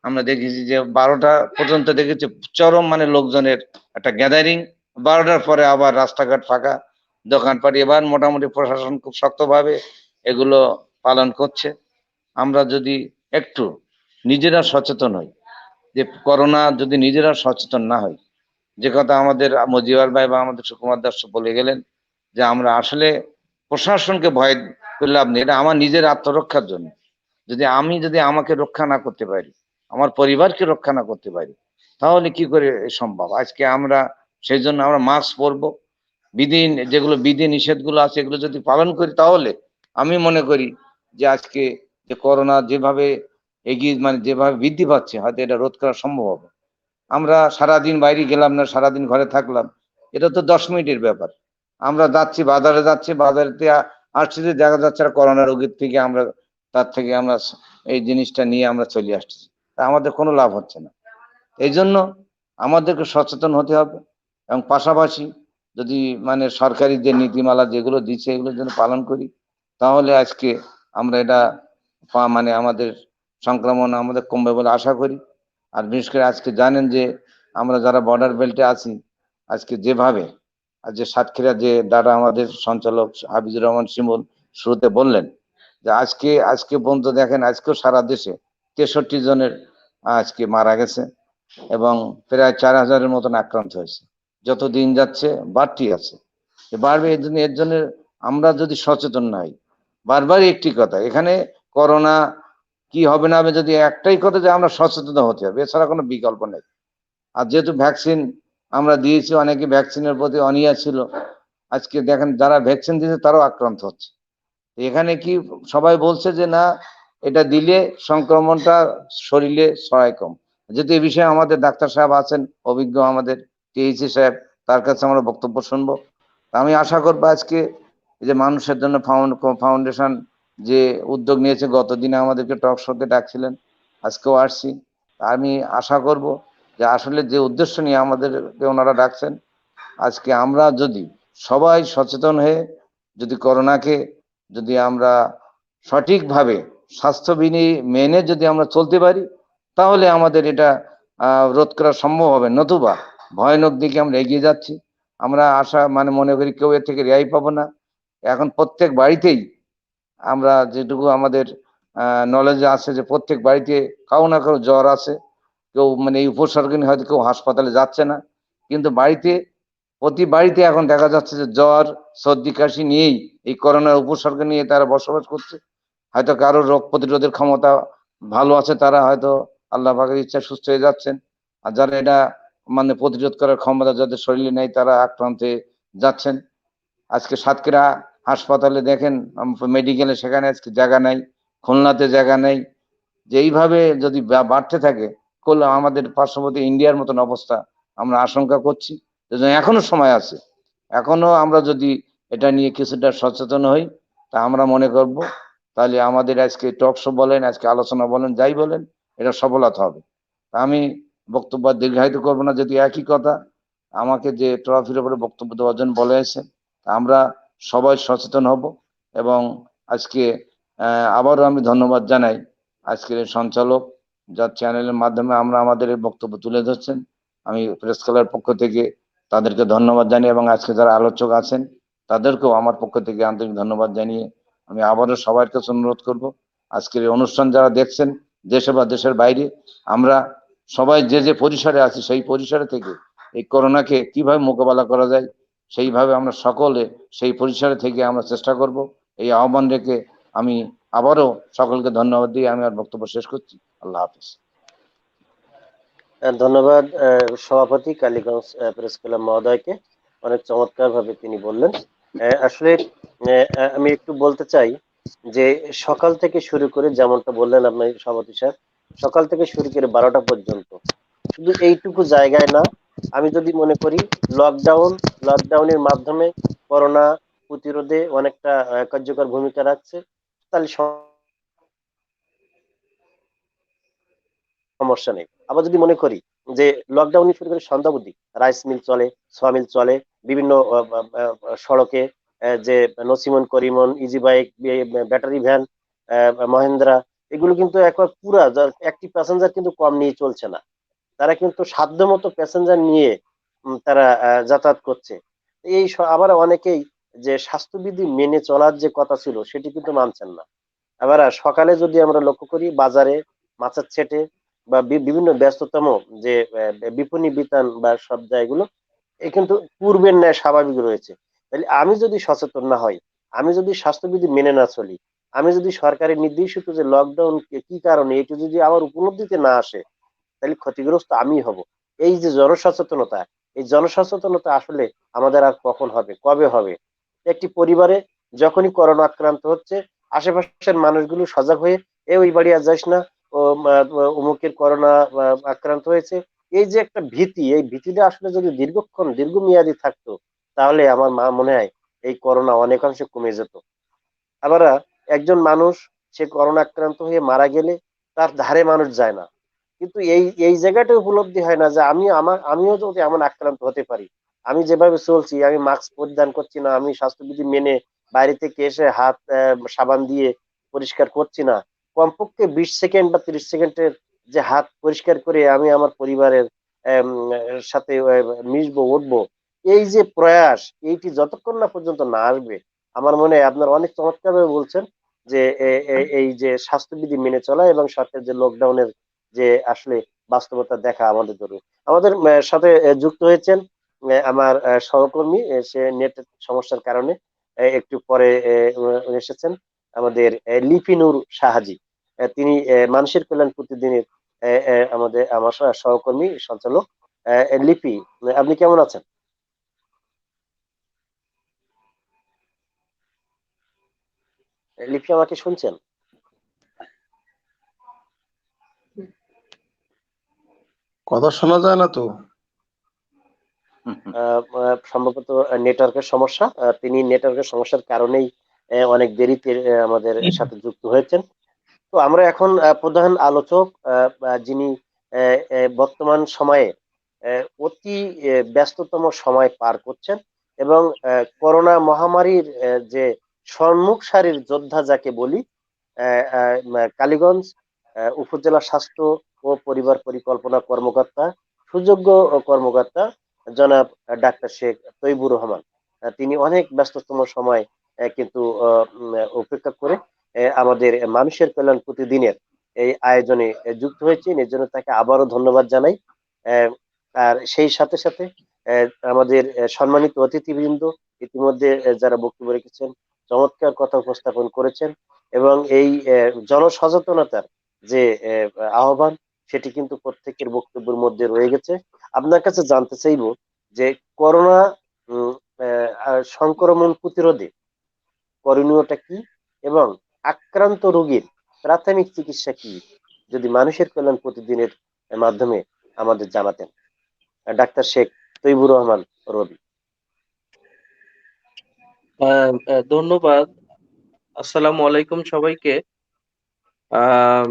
আমরা দেখেছি যে 12টা পর্যন্ত দেখেছি চরম মানে লোকজনের একটা গ্যাদারিং, 12টার পরে আবার রাস্তাঘাট ফাঁকা, দোকানপাট। এবার মোটামুটি প্রশাসন খুব শক্তভাবে এগুলো পালন করছে। আমরা যদি একটু নিজেরা সচেতন হই, যে করোনা যদি নিজেরা সচেতন না হই, যে কথা আমাদের মজিবর ভাই বা আমাদের সুকুমার দাস বলে গেলেন, যে আমরা আসলে প্রশাসনকে ভয় করে লাভ নেই, এটা আমার নিজের আত্মরক্ষার জন্য। যদি আমাকে রক্ষা না করতে পারি, আমার পরিবারকে রক্ষা না করতে পারি, তাহলে কি করে সম্ভব? আজকে আমরা সেই জন্য আমরা মাস্ক পরবো, যেগুলো বিধি নিষেধগুলো আছে এগুলো যদি পালন করি, তাহলে আমি মনে করি যে আজকে যে করোনা যেভাবে এগিয়ে মানে যেভাবে বৃদ্ধি পাচ্ছে, হয়তো এটা রোধ করা সম্ভব হবে। আমরা সারাদিন বাইরে গেলাম না, সারাদিন ঘরে থাকলাম, এটা তো 10 মিনিটের ব্যাপার। আমরা যাচ্ছি বাজারেতে আসছি, দেখা যাচ্ছে করোনা রোগীর থেকে আমরা এই জিনিসটা নিয়ে আমরা চলে আসছি, তা আমাদের কোনো লাভ হচ্ছে না। এই জন্য আমাদেরকে সচেতন হতে হবে, এবং পাশাপাশি যদি মানে সরকারি যে নীতিমালা যেগুলো দিচ্ছে এগুলো যেন পালন করি, তাহলে আজকে আমরা এটা মানে আমাদের সংক্রমণ আমাদের কমবে বলে আশা করি। আর বিশেষ করে আজকে জানেন যে আমরা যারা বর্ডার বেল্টে আছি, আজকে যেভাবে যে সাতক্ষীরা যে দাদা আমাদের সঞ্চালক হাফিজুর রহমান শিমুল শুরুতে বললেন, যে আজকে পর্যন্ত দেখেন আজকেও সারা দেশে 63 জনের আজকে মারা গেছে এবং প্রায় 4000-এর মতন আক্রান্ত হয়েছে। যত দিন যাচ্ছে বাড়তি আছে, বাড়বে। এর জন্য আমরা যদি সচেতন না হই, বারবারই একটি কথা, এখানে করোনা কি হবে না হবে, যদি একটাই কথা যে আমরা সচেতন হতে হবে, এছাড়া কোনো বিকল্প নেই। আর যেহেতু ভ্যাকসিন আমরা দিয়েছি, অনেকে ভ্যাকসিনের প্রতি অনীহা ছিল, আজকে দেখেন যারা ভ্যাকসিন দিয়েছে তারাও আক্রান্ত হচ্ছে। এখানে কি সবাই বলছে যে না, এটা দিলে সংক্রমণটা শরীরে ছড়ায় কম। যেহেতু এই বিষয়ে আমাদের ডাক্তার সাহেব আছেন অভিজ্ঞ, আমাদের টিএইচি সাহেব, তার কাছে আমরা বক্তব্য শুনবো। আমি আশা করবো আজকে যে মানুষের জন্য ফাউন্ডেশন যে উদ্যোগ নিয়েছে, গতদিনে আমাদেরকে টক শোতে ডাকছিলেন, আজকেও আসছি। আমি আশা করব যে আসলে যে উদ্দেশ্য নিয়ে আমাদেরকে ওনারা ডাকছেন, আজকে আমরা যদি সবাই সচেতন হয়ে যদি করোনাকে যদি আমরা সঠিকভাবে স্বাস্থ্যবিধি মেনে যদি আমরা চলতে পারি, তাহলে আমাদের এটা রোধ করা সম্ভব হবে। নতুবা ভয়ানক দিকে আমরা এগিয়ে যাচ্ছি। আমরা আশা মানে মনে করি কেউ এর থেকে রেহাই পাবো না। এখন প্রত্যেক বাড়িতেই আমরা যেটুকু আমাদের নলেজে আছে যে প্রত্যেক বাড়িতে কারো না কারো জ্বর আছে, কেউ মানে এই উপসর্গ নিয়ে হয়তো কেউ হাসপাতালে যাচ্ছে না, কিন্তু বাড়িতে প্রতি বাড়িতে এখন দেখা যাচ্ছে যে জ্বর সর্দি কাশি নিয়েই এই করোনার উপসর্গ নিয়ে তারা বসবাস করছে। হয়তো কারো রোগ প্রতিরোধের ক্ষমতা ভালো আছে, তারা হয়তো আল্লাহ পাকের ইচ্ছা সুস্থ হয়ে যাচ্ছেন, আর যারা এটা মানে প্রতিরোধ করার ক্ষমতা যাদের শরীরে নেই তারা আক্রান্তে যাচ্ছেন। আজকে সাতক্ষীরা হাসপাতালে দেখেন, মেডিকেলে সেখানে আজকে জায়গা নাই, খুলনাতে জায়গা নেই। যে এইভাবে যদি বাড়তে থাকে করলে আমাদের পার্শ্ববর্তী ইন্ডিয়ার মতন অবস্থা আমরা আশঙ্কা করছি। এখনো সময় আছে, এখনো আমরা যদি এটা নিয়ে কিছুটা সচেতন হই তা আমরা মনে করব তাহলে আমাদের আজকে টক শো বলেন, আজকে আলোচনা বলেন, যাই বলেন, এটা সফলতা হবে। তা আমি বক্তব্য দীর্ঘায়িত করবো না, যদি একই কথা আমাকে যে ট্রফির উপরে বক্তব্য দেওয়ার জন্য বলে এসে আমরা সবাই সচেতন হব। এবং আজকে আবারও আমি ধন্যবাদ জানাই আজকের এই সঞ্চালক, যার চ্যানেলের মাধ্যমে আমরা আমাদের এই বক্তব্য তুলে ধরছেন। আমি প্রেস ক্লাবের পক্ষ থেকে তাদেরকে ধন্যবাদ জানিয়ে এবং আজকে যারা আলোচক আছেন তাদেরকেও আমার পক্ষ থেকে আন্তরিক ধন্যবাদ জানিয়ে আমি আবারও সবার কাছে অনুরোধ করব, আজকের এই অনুষ্ঠান যারা দেখছেন দেশে বা দেশের বাইরে, আমরা সবাই যে যে পরিসরে আছি সেই পরিসরে থেকে এই করোনাকে কিভাবে মোকাবেলা করা যায় সেইভাবে আমরা সকলে সেই পরিসরে থেকে আমরা চেষ্টা করব। এই আহ্বান রেখে আমি আবারও সকলকে ধন্যবাদ দিয়ে আমি আর বক্তব্য শেষ করছি। আল্লাহ হাফিজ। ধন্যবাদ সভাপতি কালীগঞ্জ প্রেস ক্লাব মহোদয়কে, অনেক চমৎকার ভাবে তিনি বললেন। আসলে আমি একটু বলতে চাই যে সকাল থেকে শুরু করে, যেমনটা বললেন আপনি সভাপতি সাহেব, সকাল থেকে শুরু করে 12টা পর্যন্ত শুধু এইটুকু জায়গায় না, আমি যদি মনে করি লকডাউনের মাধ্যমে করোনা প্রতিরোধে অনেকটা কার্যকর ভূমিকা রাখছে, তাহলে সমস্যা নেই। আবার যদি মনে করি যে লকডাউন শুরু করে সন্ধ্যা অবধি রাইস মিল চলে, সমিল চলে, বিভিন্ন সড়কে যে nosimon Korimon, easy bike, battery van, Mahindra, এগুলো কিন্তু একবার পুরা একটি প্যাসেঞ্জার কিন্তু কম নিয়ে চলছে না। তারা কিন্তু সাধ্যমতো প্যাসেঞ্জার নিয়ে তারা যাতায়াত করছে। আবার অনেকেই যে স্বাস্থ্যবিধি মেনে চলার যে কথা ছিল সেটি কিন্তু মানছেন না। আবার সকালে যদি আমরা লক্ষ্য করি বাজারে, মাছের ছেটে বা বিভিন্ন ব্যস্ততম যে বিপণী বিতান বা সব জায়গাগুলো এ কিন্তু পূর্বের ন্যায় স্বাভাবিক রয়েছে। তাহলে আমি যদি সচেতন না হই, আমি যদি স্বাস্থ্যবিধি মেনে না চলি, আমি যদি সরকারের নির্দেশিত যে লকডাউন কি কারণে এটি যদি আমার উপলব্ধিতে না আসে, তাহলে ক্ষতিগ্রস্ত আমি হব। এই যে জনসচেতনতা, এই জনসচেতনতা আসলে আমাদের আর কখন হবে, কবে হবে? একটি পরিবারে যখনই করোনা আক্রান্ত হচ্ছে, আশেপাশের মানুষগুলো সজাগ হয়ে ওই বাড়ি আর যাস না, ও অমুকের করোনা আক্রান্ত হয়েছে, এই যে একটা ভীতি, এই ভীতিটা আসলে যদি দীর্ঘমেয়াদী থাকতো, তাহলে আমার মনে হয় এই করোনা অনেকাংশে কমে যেত। আবার একজন মানুষ সে করোনা আক্রান্ত হয়ে মারা গেলে তার ধারে মানুষ যায় না, কিন্তু এই জায়গাটা উপলব্ধি হয় না যে আমিও যদি এমন আক্রান্ত হতে পারি। আমি যেভাবে চলছি, আমি মাস্ক পরিধান করছি না, আমি স্বাস্থ্যবিধি মেনে বাইরে থেকে এসে হাত সাবান দিয়ে পরিষ্কার করছি না, কমপক্ষে 20 সেকেন্ড বা 30 সেকেন্ডের যে হাত পরিষ্কার করে আমি আমার পরিবারের আম, সাথে মিশবো, উঠবো, এই যে প্রয়াস, এইটি যতক্ষণ না পর্যন্ত না আসবে, আমার মনে হয় আপনার অনেক চমৎকার ভাবে বলছেন যে এই যে স্বাস্থ্যবিধি মেনে চলা এবং সরকার যে লকডাউনের যে আসলে বাস্তবতা দেখা আমাদের জরুরি। আমাদের সাথে যুক্ত হয়েছেন আমার সহকর্মী, সে নেট সমস্যার কারণে একটু পরে এসেছেন, আমাদের লিপিনুর সাহাজি। তিনি মানুষের কল্যাণ প্রতিদিনের আমার সহকর্মী সঞ্চালক। লিপি, আপনি কেমন আছেন? লিপি, আমাকে শুনছেন? কথা শোনা যায় না তো। সম্ভবত নেটওয়ার্কের সমস্যা। তিনি নেটওয়ার্কের সমস্যার কারণেই অনেক দেরিতে আমাদের সাথে যুক্ত হয়েছেন। তো আমরা এখন প্রধান আলোচক, যিনি বর্তমান সময়ে অতি ব্যস্ততম সময় পার করছেন এবং করোনা মহামারীর যে সম্মুখ সারির যোদ্ধা যাকে বলি, কালীগঞ্জ উপজেলা স্বাস্থ্য ও পরিবার পরিকল্পনা কর্মকর্তা, সুযোগ্য কর্মকর্তা জনাব ডাক্তার শেখ তৈবুর রহমান। তিনি অনেক ব্যস্ততম সময় কিন্তু উপেক্ষা করে আমাদের মানুষের কল্যাণ প্রতিদিনের এই আয়োজনে যুক্ত হয়েছেন। এর জন্য তাকে আবারও ধন্যবাদ জানাই। আহ, আর সেই সাথে সাথে আমাদের সম্মানিত অতিথিবৃন্দ ইতিমধ্যে যারা বক্তব্য রেখেছেন, চমৎকার কথা উপস্থাপন করেছেন এবং এই জনসচেতনতার যে আহ, আহ্বান, সেটি কিন্তু প্রত্যেকের বক্তব্যের মধ্যে রয়ে গেছে। আপনার কাছে জানতে চাইবো যে করোনা উম, সংক্রমণ প্রতিরোধে করণীয়টা কি এবং আক্রান্ত রোগীর প্রাথমিক চিকিৎসা কি, যদি মানুষের কল্যাণ প্রতিদিনের মাধ্যমে আমাদের জানাতেন। ডাক্তার শেখ তৈবুর রহমান রবি। ধন্যবাদ। আসসালামু আলাইকুম সবাইকে। আহ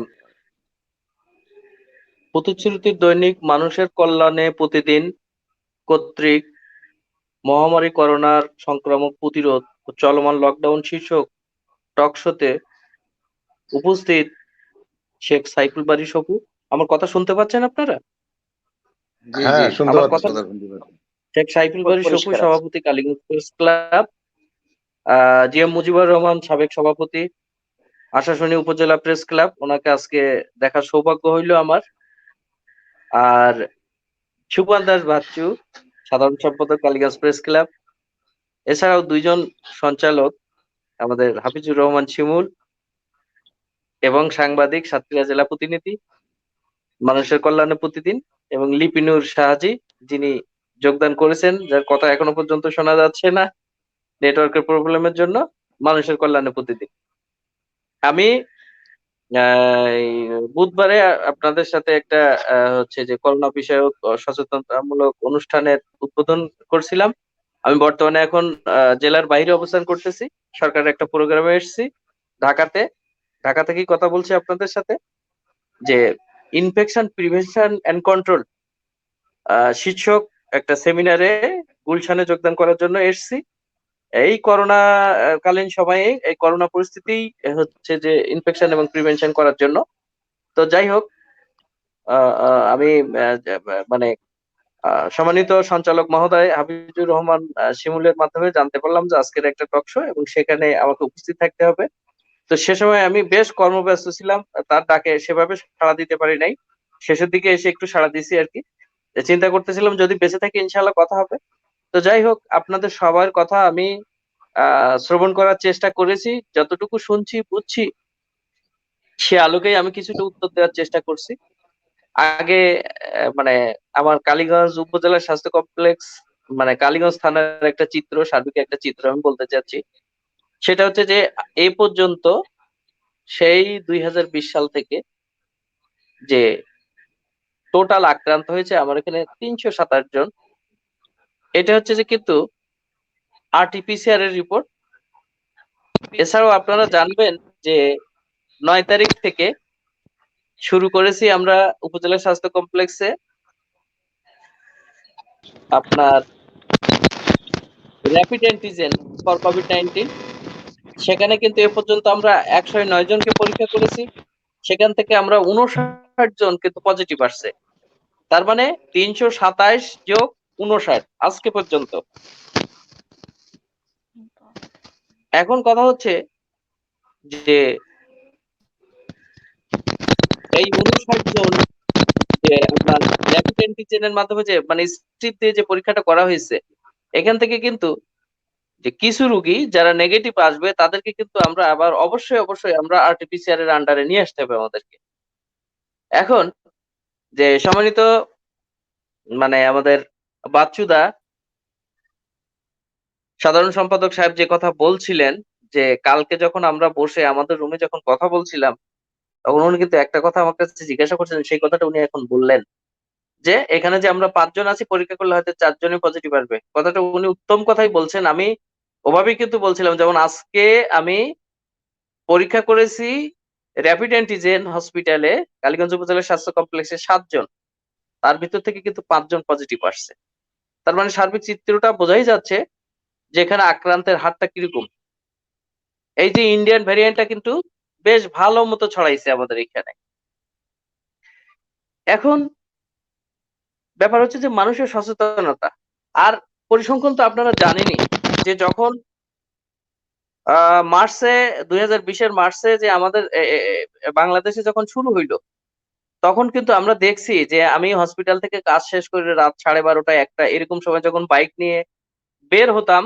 প্রতিশ্রুতির দৈনিক মানুষের কল্যাণে প্রতিদিন কর্তৃক মহামারী করোনার সংক্রামক প্রতিরোধ ও চলমান লকডাউন শীর্ষক টক শোতে উপস্থিত শেখ সাইফুল বারী সপু। আমার কথা শুনতে পাচ্ছেন আপনারা? জি জি, হ্যাঁ, শুনতে আমার পাচ্ছি। কথা শেখ সাইফুল বারী সপু, পরিষ্কার আছে। সভাপতি Kaliganj press club. GM Mujibur Rahman, সাবেক সভাপতি, আশাশুনি উপজেলা প্রেস ক্লাব, ওনাকে আজকে দেখার সৌভাগ্য হইল আমার। আর সুকুমার দাস বাচ্চু, সাধারণ সম্পাদক কালীগঞ্জ প্রেস ক্লাব। এছাড়াও দুইজন সঞ্চালক, আমাদের হাফিজুর রহমান শিমুল এবং সাংবাদিক সাতক্ষীরা জেলা প্রতিনিধি মানুষের কল্যাণে প্রতিদিন, এবং লিপিনুর শাহজি, যিনি যোগদান করেছেন, যার কথা এখনো পর্যন্ত শোনা যাচ্ছে না নেটওয়ার্কের প্রবলেমের জন্য। মানুষের কল্যাণে প্রতিদিন। আমি এই বুধবারে আপনাদের সাথে একটা হচ্ছে যে করোনা বিষয়ক সচেতনতামূলক অনুষ্ঠানের উদ্বোধন করছিলাম। আমি বর্তমানে এখন জেলার বাইরে অবস্থান করতেছি, সরকারের একটা প্রোগ্রামে এসেছি ঢাকাতে। ঢাকা থেকেই কথা বলছি আপনাদের সাথে, যে ইনফেকশন প্রিভেনশন এন্ড কন্ট্রোল শীর্ষক একটা সেমিনারে গুলশানে যোগদান করার জন্য এসেছি। এই করোনা কালীন সময়ে এই করোনা পরিস্থিতি হচ্ছে যে ইনফেকশন এবং প্রিভেনশন করার জন্য। তো যাই হোক, আমি মানে সম্মানিত সঞ্চালক মহোদয় হাফিজুর রহমান শিমুলের মাধ্যমে জানতে পারলাম যে আজকের একটা টক শো এবং সেখানে আমাকে উপস্থিত থাকতে হবে। তো সে সময় আমি বেশ কর্মব্যস্ত ছিলাম, তার ডাকে সেভাবে সাড়া দিতে পারি নাই। শেষের দিকে এসে একটু সাড়া দিছি আর কি। চিন্তা করতেছিলাম যদি বেঁচে থাকি ইনশাল্লাহ কথা হবে। তো যাই হোক, আপনাদের সবার কথা আমি শ্রবণ করার চেষ্টা করেছি, যতটুকু শুনছি বুঝছি সে আলোকেই আমি কিছুটা উত্তর দেওয়ার চেষ্টা করছি। আগে মানে আমার কালীগঞ্জ উপজেলা স্বাস্থ্য কমপ্লেক্স, মানে কালীগঞ্জ থানার একটা চিত্র, সার্বিক একটা চিত্র আমি বলতে চাচ্ছি। সেটা হচ্ছে যে এই পর্যন্ত সেই 2020 সাল থেকে যে টোটাল আক্রান্ত হয়েছে আমার এখানে 327 জন। এটা হচ্ছে যে কিন্তু আরটিপিসিআর এর রিপোর্ট। এছাড়াও আপনারা জানবেন যে 9 তারিখ থেকে শুরু করেছি আমরা উপজেলা স্বাস্থ্য কমপ্লেক্সে আপনার র্যাপিড অ্যান্টিজেন ফর কোভিড-19। সেখানে কিন্তু এ পর্যন্ত আমরা 109 জনকে পরীক্ষা করেছি। সেখান থেকে আমরা 59 জন কিন্তু পজিটিভ আসছে। তার মানে 327 যোগ 59 আজকে পর্যন্ত। এখন কথা হচ্ছে যে এই 59 জন যে আপনার র্যাপিড অ্যান্টিজেনের মাধ্যমে যে মানে স্ট্রিপ দিয়ে যে পরীক্ষাটা করা হয়েছে, এখান থেকে কিন্তু যে কিছু রোগী যারা নেগেটিভ আসবে তাদেরকে কিন্তু আমরা আবার অবশ্যই আমরা আরটিপিসিআর এর আন্ডারে নিয়ে আসতে হবে আমাদেরকে। এখন যে সম্মানিত মানে আমাদের বাচ্চুদা সাধারণ সম্পাদক সাহেব যে কথা বলছিলেন, যে কালকে যখন আমরা বসে আমাদের রুমে যখন কথা বলছিলাম, তখন উনি কিন্তু একটা কথা আমার কাছে জিজ্ঞাসা করছিলেন, সেই কথাটা উনি এখন বললেন যে এখানে যে আমরা 5 জন আছি, পরীক্ষা করলে হয়তো 4 জনই পজিটিভ আসবে। কথাটা উনি উত্তম কথাই বলছেন। আমি ওভাবেই কিন্তু বলছিলাম, যেমন আজকে আমি পরীক্ষা করেছি র্যাপিড অ্যান্টিজেন হসপিটালে কালীগঞ্জ উপজেলা স্বাস্থ্য কমপ্লেক্সে 7 জন, তার ভিতর থেকে কিন্তু 5 জন পজিটিভ আসছে। তার মানে সার্বিক চিত্রটা বোঝাই যাচ্ছে যে এখানে আক্রান্তের হারটা কিরকম। এই যে ইন্ডিয়ান ভ্যারিয়েন্টটা কিন্তু বেশ ভালো মতো ছড়াইছে আমাদের এখানে। এখন ব্যাপার হচ্ছে যে মানুষের সচেতনতা। আর পরিসংখ্যান তো আপনারা জানেনই যে যখন মার্চে 2020-এর মার্চে যে আমাদের বাংলাদেশে যখন শুরু হইলো, তখন কিন্তু আমরা দেখছি যে আমি হসপিটাল থেকে কাজ শেষ করে রাত 12:30 1টা এরকম সময় যখন বাইক নিয়ে বের হতাম,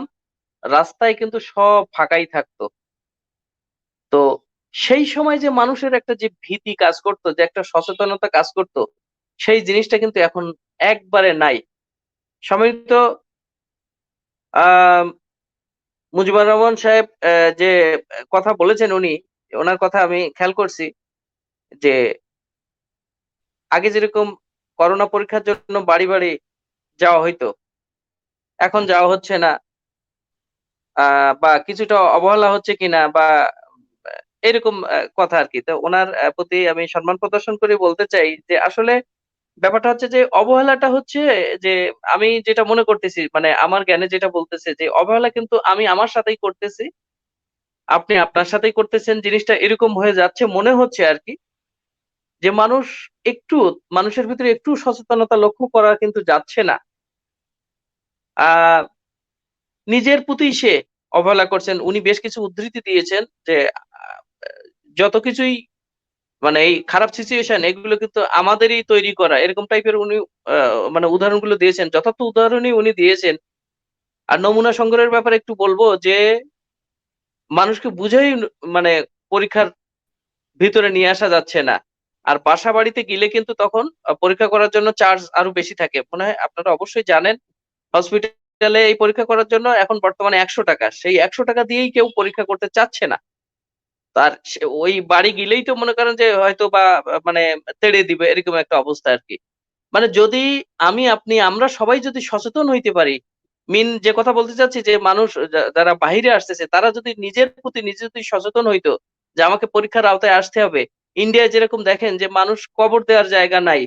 রাস্তায় কিন্তু সব ফাঁকাই থাকতো। তো সেই সময় যে মানুষের একটা যে ভীতি কাজ করতো, যে একটা সচেতনতা কাজ করতো, সেই জিনিসটা কিন্তু এখন একবারে নাই। সম্মানিত আ মুজিবুর রহমান সাহেব যে কথা বলেছেন উনি, ওনার কথা আমি খেয়াল করছি যে আগে যেরকম করোনা পরীক্ষার জন্য বাড়ি, বাড়ি যাওয়া হইতো, এখন যাওয়া হচ্ছে না। বা কিছুটা অবহেলা হচ্ছে কিনা বা আ এরকম কথা আরকি। তো উনার প্রতি আমি সম্মান প্রদর্শন করে বলতে চাই যে আসলে ব্যাপারটা হচ্ছে যে অবহেলাটা হচ্ছে যে আমি যেটা মনে করতেছি মানে আমার জ্ঞানে যেটা বলতেছে যে অবহেলা কিন্তু আমি আমার সাথেই করতেছি। আপনি আপনার সাথেই করতেছেন। জিনিসটা এরকম হয়ে যাচ্ছে মনে হচ্ছে আরকি যে একটু মানুষের ভিতরে একটু সচেতনতা লক্ষ্য করা কিন্তু যাচ্ছে না। আ নিজের প্রতি সে অবহেলা করছেন। উনি বেশ কিছু উদ্ধৃতি দিয়েছেন যে আ যত কিছুই মানে এই খারাপ সিচুয়েশন এগুলো কিন্তু আমাদেরই তৈরি করা। এরকম টাইপের উনি আ মানে উদাহরণগুলো দিয়েছেন। যথার্থ উদাহরণই উনি দিয়েছেন। আর নমুনা সংগ্রহের ব্যাপারে একটু বলব যে মানুষকে বুঝেই মানে পরীক্ষার ভিতরে নিয়ে আসা যাচ্ছে না। আর বাসাবাড়িতে গেলে কিন্তু তখন পরীক্ষা করার জন্য চার্জ আরো বেশি থাকে। মনে হয় আপনারা অবশ্যই জানেন হসপিটালে এই পরীক্ষা করার জন্য এখন বর্তমানে ৳১০০ সেই ৳১০০ দিয়েই কেউ পরীক্ষা করতে চাচ্ছে না। তার ওই বাড়ি গেলেই তো মনে করেন যে হয়তোবা মানে তেড়ে দিবে এরকম একটা অবস্থা আরকি। মানে যদি আপনি আমরা সবাই যদি সচেতন হইতে পারি, যে কথা বলতে চাচ্ছি যে মানুষ যারা বাহিরে আসতেছে তারা যদি নিজের প্রতি নিজে যদি সচেতন হইতো যে আমাকে পরীক্ষার আওতায় আসতে হবে। ইন্ডিয়ায় যেরকম দেখেন যে মানুষ কবর দেওয়ার জায়গা নাই,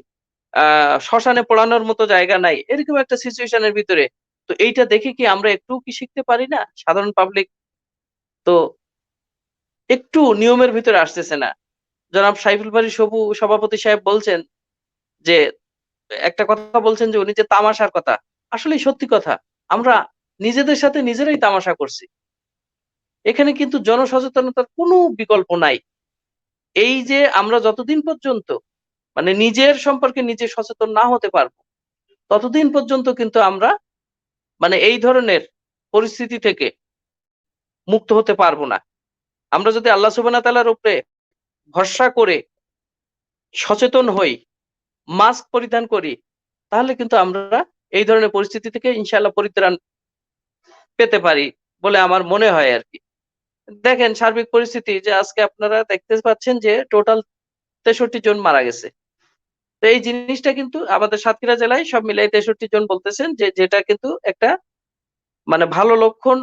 আ শ্মশানে পোড়ানোর মতো জায়গা নাই। এরকম একটা সিচুয়েশন এর ভিতরে। তো এইটা দেখে কি আমরা একটুও কি শিখতে পারি না? সাধারণ পাবলিক তো একটু নিয়মের ভিতরে আসতেছে না। জনাব সাইফুল বারী সভাপতি সাহেব বলছেন যে একটা কথা বলছেন যে উনি যে তামাশার কথা। আসলেই সত্যি কথা। আমরা নিজেদের সাথে নিজেরাই তামাশা করছি। এখানে কিন্তু জনসচেতনতার কোনো বিকল্প নাই। এই যে আমরা যতদিন পর্যন্ত মানে নিজের সম্পর্কে নিজে সচেতন না হতে পারবো, ততদিন পর্যন্ত কিন্তু আমরা মানে এই ধরনের পরিস্থিতি থেকে মুক্ত হতে পারবো না। আমরা যদি আল্লাহ সুবহানাহু ওয়া তাআলার উপরে ভরসা করে সচেতন হই, মাস্ক পরিধান করি, তাহলে কিন্তু আমরা এই ধরনের পরিস্থিতি থেকে ইনশাআল্লাহ পরিত্রাণ পেতে পারি বলে আমার মনে হয় আরকি। দেখেন সার্বিক পরিস্থিতি যে আজকে আপনারা দেখতে পাচ্ছেন যে টোটাল ৬৩ জন মারা গেছে। তো এই জিনিসটা কিন্তু আমাদের সাতক্ষীরা জেলায় সব মিলায় ৬৩ জন বলতেছেন যে যেটা কিন্তু একটা মানে ভালো লক্ষণ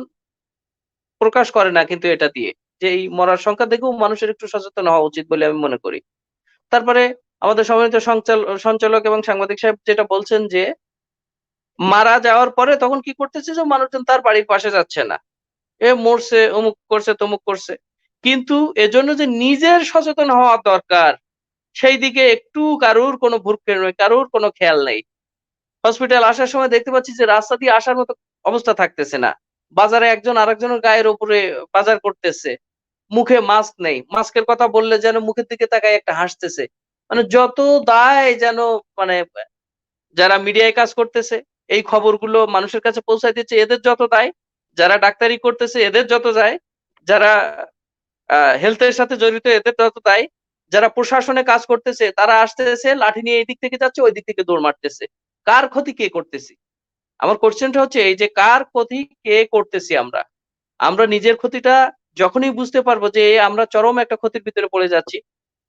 প্রকাশ করে না কিন্তু এটা দিয়ে। যে এই মরার সংখ্যা দেখেও মানুষের একটু সচেতন হওয়া উচিত বলে আমি মনে করি। তারপরে আমাদের সম্মানিত সঞ্চালক এবং সাংবাদিক সাহেব যেটা বলছেন যে মারা যাওয়ার পরে তখন কি করতেছে যে মানুষজন তার বাড়ির পাশে যাচ্ছে না। এ মরছে, অমুক করছে, তমুক করছে। কিন্তু এজন্য যে নিজের সচেতন হওয়া দরকার, সেই দিকে একটু কারুর কোনো ভ্রুক্ষেপ নেই, কারুর কোনো খেয়াল নেই। হসপিটাল আসার সময় দেখতে পাচ্ছি যে রাস্তা দিয়ে আসার মতো অবস্থা থাকতেছে না। বাজারে একজন আরেকজনের গায়ের উপরে বাজার করতেছে। মুখে মাস্ক নেই। মাস্কের কথা বললে যেন মুখের দিকে তাকায় একটা হাসতেছে। মানে যত দায় যেন মানে যারা মিডিয়ায় কাজ করতেছে, এই খবরগুলো মানুষের কাছে পৌঁছায় দিচ্ছে এদের যত দায়, যারা ডাক্তারি করতেছে এদের যত দায়, যারা হেলথ এর সাথে জড়িত এদের তত দায়, যারা প্রশাসনে কাজ করতেছে তারা আসতেছে লাঠি নিয়ে এই দিক থেকে যাচ্ছে ওই দিক থেকে দৌড় মারতেছে। কার ক্ষতি কে করতেছি? আমার কোয়েশ্চেনটা হচ্ছে এই যে কার ক্ষতি কে করতেছি আমরা? আমরা নিজের ক্ষতিটা যখনই বুঝতে পারবো যে আমরা চরম একটা ক্ষতির ভিতরে পড়ে যাচ্ছি,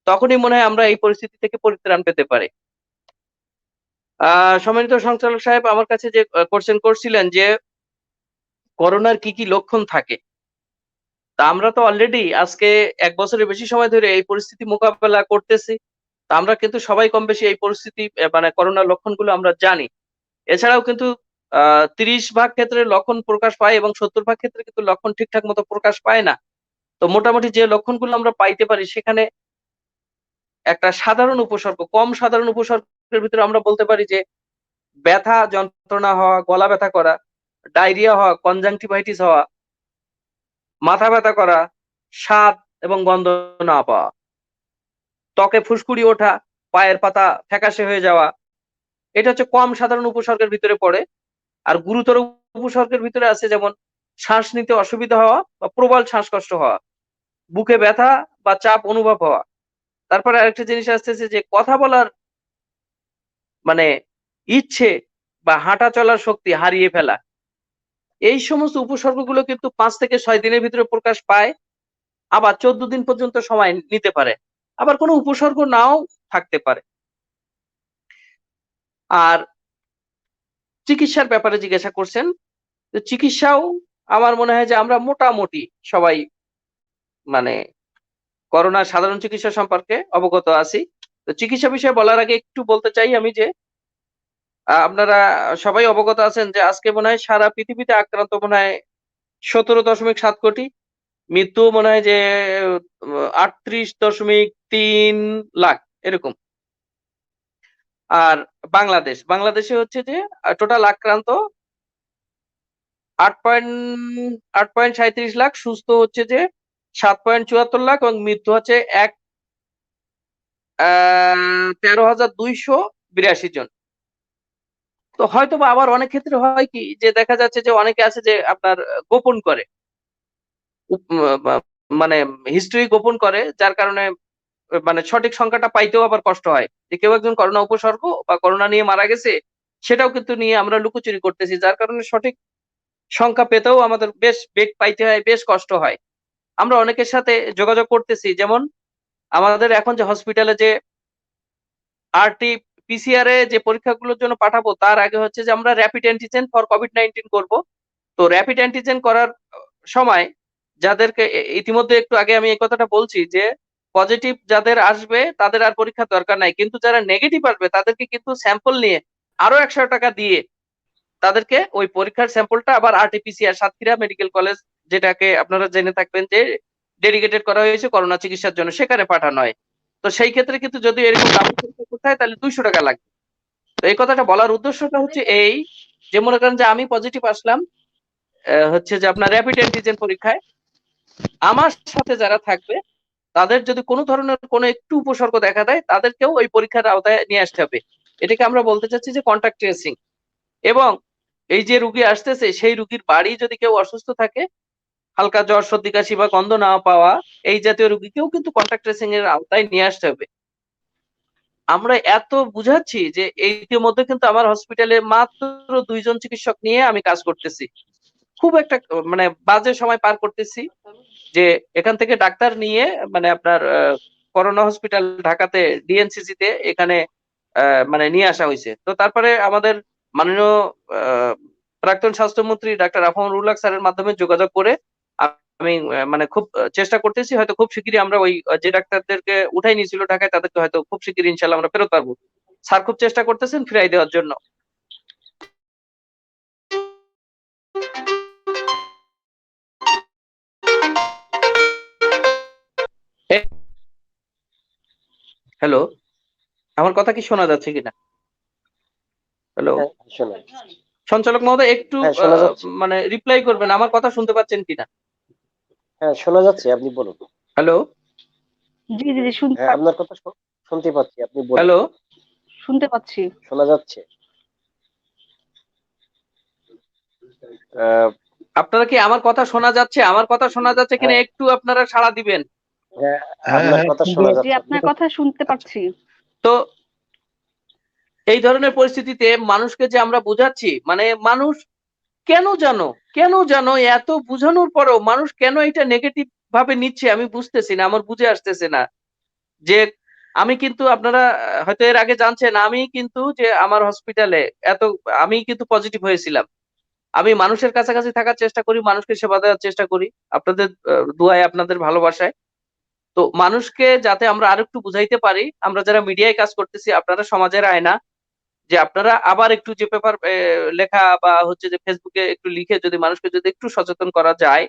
তখনই মনে হয় আমরা এই পরিস্থিতি থেকে পরিত্রাণ পেতে পারি। আ সম্মানিত সঞ্চালক সাহেব আমার কাছে যে কোয়েশ্চেন করছিলেন যে করোনার কি, কি লক্ষণ থাকে? তা আমরা তো অলরেডি আজকে ১ বছরের বেশি সময় ধরে এই পরিস্থিতি মোকাবেলা করতেছি। তা আমরা কিন্তু সবাই কমবেশি এই পরিস্থিতি মানে করোনার লক্ষণগুলো আমরা জানি। এছাড়াও কিন্তু আ ৩০ ভাগ ক্ষেত্রে লক্ষণ প্রকাশ পায় এবং ৭০ ভাগ ক্ষেত্রে কিন্তু লক্ষণ ঠিকঠাক মতো প্রকাশ পায় না। তো মোটামুটি যে লক্ষণগুলো আমরা পাইতে পারি সেখানে একটা সাধারণ উপসর্গ, কম সাধারণ উপসর্গের ভিতরে আমরা বলতে পারি যে ব্যথা যন্ত্রণা হওয়া, গলা ব্যথা করা, ডায়রিয়া হওয়া, কনজাংটিভাইটিস হওয়া, মাথা ব্যথা করা, স্বাদ এবং গন্ধ না পাওয়া, ত্বকে ফুসকুড়ি ওঠা, পায়ের পাতা ফ্যাকাশে হয়ে যাওয়া, এটা হচ্ছে কম সাধারণ উপসর্গের ভিতরে পড়ে। আর গুরুতর উপসর্গের ভিতরে আছে যেমন শ্বাস নিতে অসুবিধা হওয়া বা প্রবল শ্বাসকষ্ট হওয়া, বুকে ব্যথা বা চাপ অনুভব হওয়া। তারপরে আরেকটা জিনিস আসতেছে যে কথা বলার মানে ইচ্ছে বা হাঁটা চলার শক্তি হারিয়ে ফেলা। এই সমস্ত উপসর্গগুলো কিন্তু 5 থেকে 6 দিনের ভিতরে প্রকাশ পায়, আবার 14 দিন পর্যন্ত সময় নিতে পারে, আবার কোনো উপসর্গ নাও থাকতে পারে। আর চিকিৎসার ব্যাপারে জিজ্ঞাসা করছেন, তো চিকিৎসাও আমার মনে হয় যে আমরা মোটামুটি সবাই মানে করোনার সাধারণ চিকিৎসা সম্পর্কে অবগত আছি। তো চিকিৎসা বিষয়ে বলার আগে একটু বলতে চাই আমি যে আপনারা সবাই অবগত আছেন যে আজকে মনে হয় সারা পৃথিবীতে আক্রান্ত মনে হয় 17.7 কোটি, মৃত্যু মনে হয় যে 38.3 লাখ এরকম। আর বাংলাদেশে হচ্ছে যে টোটাল আক্রান্ত 8.37 লাখ, সুস্থ হচ্ছে যে 7.74 লাখ এবং মৃত্যু হচ্ছে 13,282 জন। তো হয়তো বা আবার অনেক ক্ষেত্রে হয় কি যে দেখা যাচ্ছে যে অনেকে আছে যে আপনার গোপন করে, মানে হিস্ট্রি গোপন করে, যার কারণে মানে সঠিক সংখ্যাটা পাইতেও আবার কষ্ট হয় যে কেউ একজন করোনা উপসর্গ বা করোনা নিয়ে মারা গেছে, সেটাও কিন্তু নিয়ে আমরা লুকোচুরি করতেছি, যার কারণে সঠিক সংখ্যা পেতেও আমাদের বেশ বেগ পাইতে হয়, বেশ কষ্ট হয়। আমরা অনেকের সাথে যোগাযোগ করতেছি, যেমন আমাদের এখন যে হসপিটালে যে আরটি পিসিআর এ যে পরীক্ষাগুলোর জন্য পাঠাবো, তার আগে হচ্ছে যে আমরা র‍্যাপিড অ্যান্টিজেন ফর কোভিড-19 করব। তো র‍্যাপিড অ্যান্টিজেন করার সময় যাদেরকে ইতিমধ্যে একটু আগে আমি এই কথাটা বলছি যে পজিটিভ যাদের আসবে তাদের আর পরীক্ষার দরকার নাই, কিন্তু যারা নেগেটিভ আসবে তাদেরকে কিন্তু স্যাম্পল নিয়ে আরো 100 টাকা দিয়ে তাদেরকে ওই পরীক্ষার স্যাম্পলটা আবার আরটিপিসিআর সাতক্ষীরা মেডিকেল কলেজ, যেটাকে আপনারা জেনে থাকবেন যে ডেডিকেটেড করা হয়েছে করোনা চিকিৎসার জন্য, সেখানে পাঠানো হয়। তো সেই ক্ষেত্রে কিন্তু যদি এরকম দামি পরীক্ষা করতে হয় তাহলে 200 টাকা লাগবে। তো এই কথাটা বলার উদ্দেশ্যটা হচ্ছে এই যে মনে করেন যে আমি পজিটিভ আসলাম হচ্ছে যে আপনার র‍্যাপিড অ্যান্টিজেন পরীক্ষায়, আমার সাথে যারা থাকবে তাদের যদি কোনো ধরনের কোনো একটু উপসর্গ দেখা দেয় তাদেরকেও ওই পরীক্ষার আওতায় নিয়ে আসতে হবে। এটাকে আমরা বলতে চাচ্ছি যে কন্টাক্ট ট্রেসিং। এবং এই যে রুগী আসতেছে সেই রুগীর বাড়ি যদি কেউ অসুস্থ থাকে, হালকা জ্বর সর্দি কাশি বা গন্ধ না পাওয়া, এই জাতীয় রুগীকেও কিন্তু কন্টাক্ট ট্রেসিং এর আওতায় নিয়ে আসতে হবে। আমরা এত বুঝাচ্ছি যে ইতিমধ্যে কিন্তু আমার হসপিটালে মাত্র 2 জন চিকিৎসক নিয়ে আমি কাজ করতেছি। খুব একটা মানে বাজে সময় পার করতেছি যে এখান থেকে ডাক্তার নিয়ে মানে আপনার করোনা হসপিটাল ঢাকাতে ডিএনসিসি তে এখানে মানে নিয়ে আসা হয়েছে। তো তারপরে আমাদের মাননীয় প্রাক্তন স্বাস্থ্যমন্ত্রী ডাক্তার আফামুল উল্লাহ স্যারের মাধ্যমে যোগাযোগ করে আমি মানে খুব চেষ্টা করতেছি, হয়তো খুব শিগগিরই আমরা ওই যে ডাক্তারদেরকে উঠাই নিয়েছিল ঢাকায় তাদেরকে হয়তো খুব শিগগিরই ইনশাআল্লাহ আমরা ফেরত পারবো। স্যার খুব চেষ্টা করতেছেন ফিরাই দেওয়ার জন্য। হ্যালো, আমার কথা কি শোনা যাচ্ছে কিনা? হ্যালো, হ্যাঁ, শোনা সঞ্চালক মহোদয় একটু হ্যাঁ, শোনা যাচ্ছে। মানে রিপ্লাই করবেন, আমার কথা শুনতে পাচ্ছেন কিনা? হ্যাঁ, শোনা যাচ্ছে, আপনি বলুন। হ্যালো, জি, জি, জি, শুনতে হ্যাঁ, আপনার কথা শুনতে পাচ্ছি, আপনি বলুন। হ্যালো, শুনতে পাচ্ছি। শোনা যাচ্ছে। আহ, আপনারা কি আমার কথা শোনা যাচ্ছে? আমার কথা শোনা যাচ্ছে কিনা হ্যাঁ, একটু আপনারা সাড়া দিবেন। হ্যাঁ, হ্যাঁ, আপনার হ্যাঁ, কথা শুনতে শোনা জি, যাচ্ছে। আপনার কথা শুনতে পাচ্ছি। তো এই ধরনের পরিস্থিতিতে মানুষকে যে আমরা বোঝাচ্ছি, মানে মানুষ কেন জানো এত বোঝানোর পরেও মানুষ কেন এটা নেগেটিভ ভাবে নিচ্ছে আমি বুঝতেছি না, আমার বুঝে আসতেছে না। যে আমি কিন্তু আপনারা হয়তো এর আগে জানছেন, আমি কিন্তু যে আমার হসপিটালে আমি কিন্তু পজিটিভ হয়েছিলাম। আমি মানুষের কাছাকাছি থাকার চেষ্টা করি, মানুষকে সেবা দেওয়ার চেষ্টা করি আপনাদের দোয়ায়, আপনাদের ভালোবাসায়। তো মানুষকে যাতে আমরা আরেকটু বুঝাইতে পারি, আমরা যারা মিডিয়ায় কাজ করতেছি, আপনারা সমাজের আয়না, যে আপনারা আবার একটু যে পেপার লেখা বা হচ্ছে যে ফেসবুকে একটু লিখে যদি মানুষকে যদি একটু সচেতন করা যায়,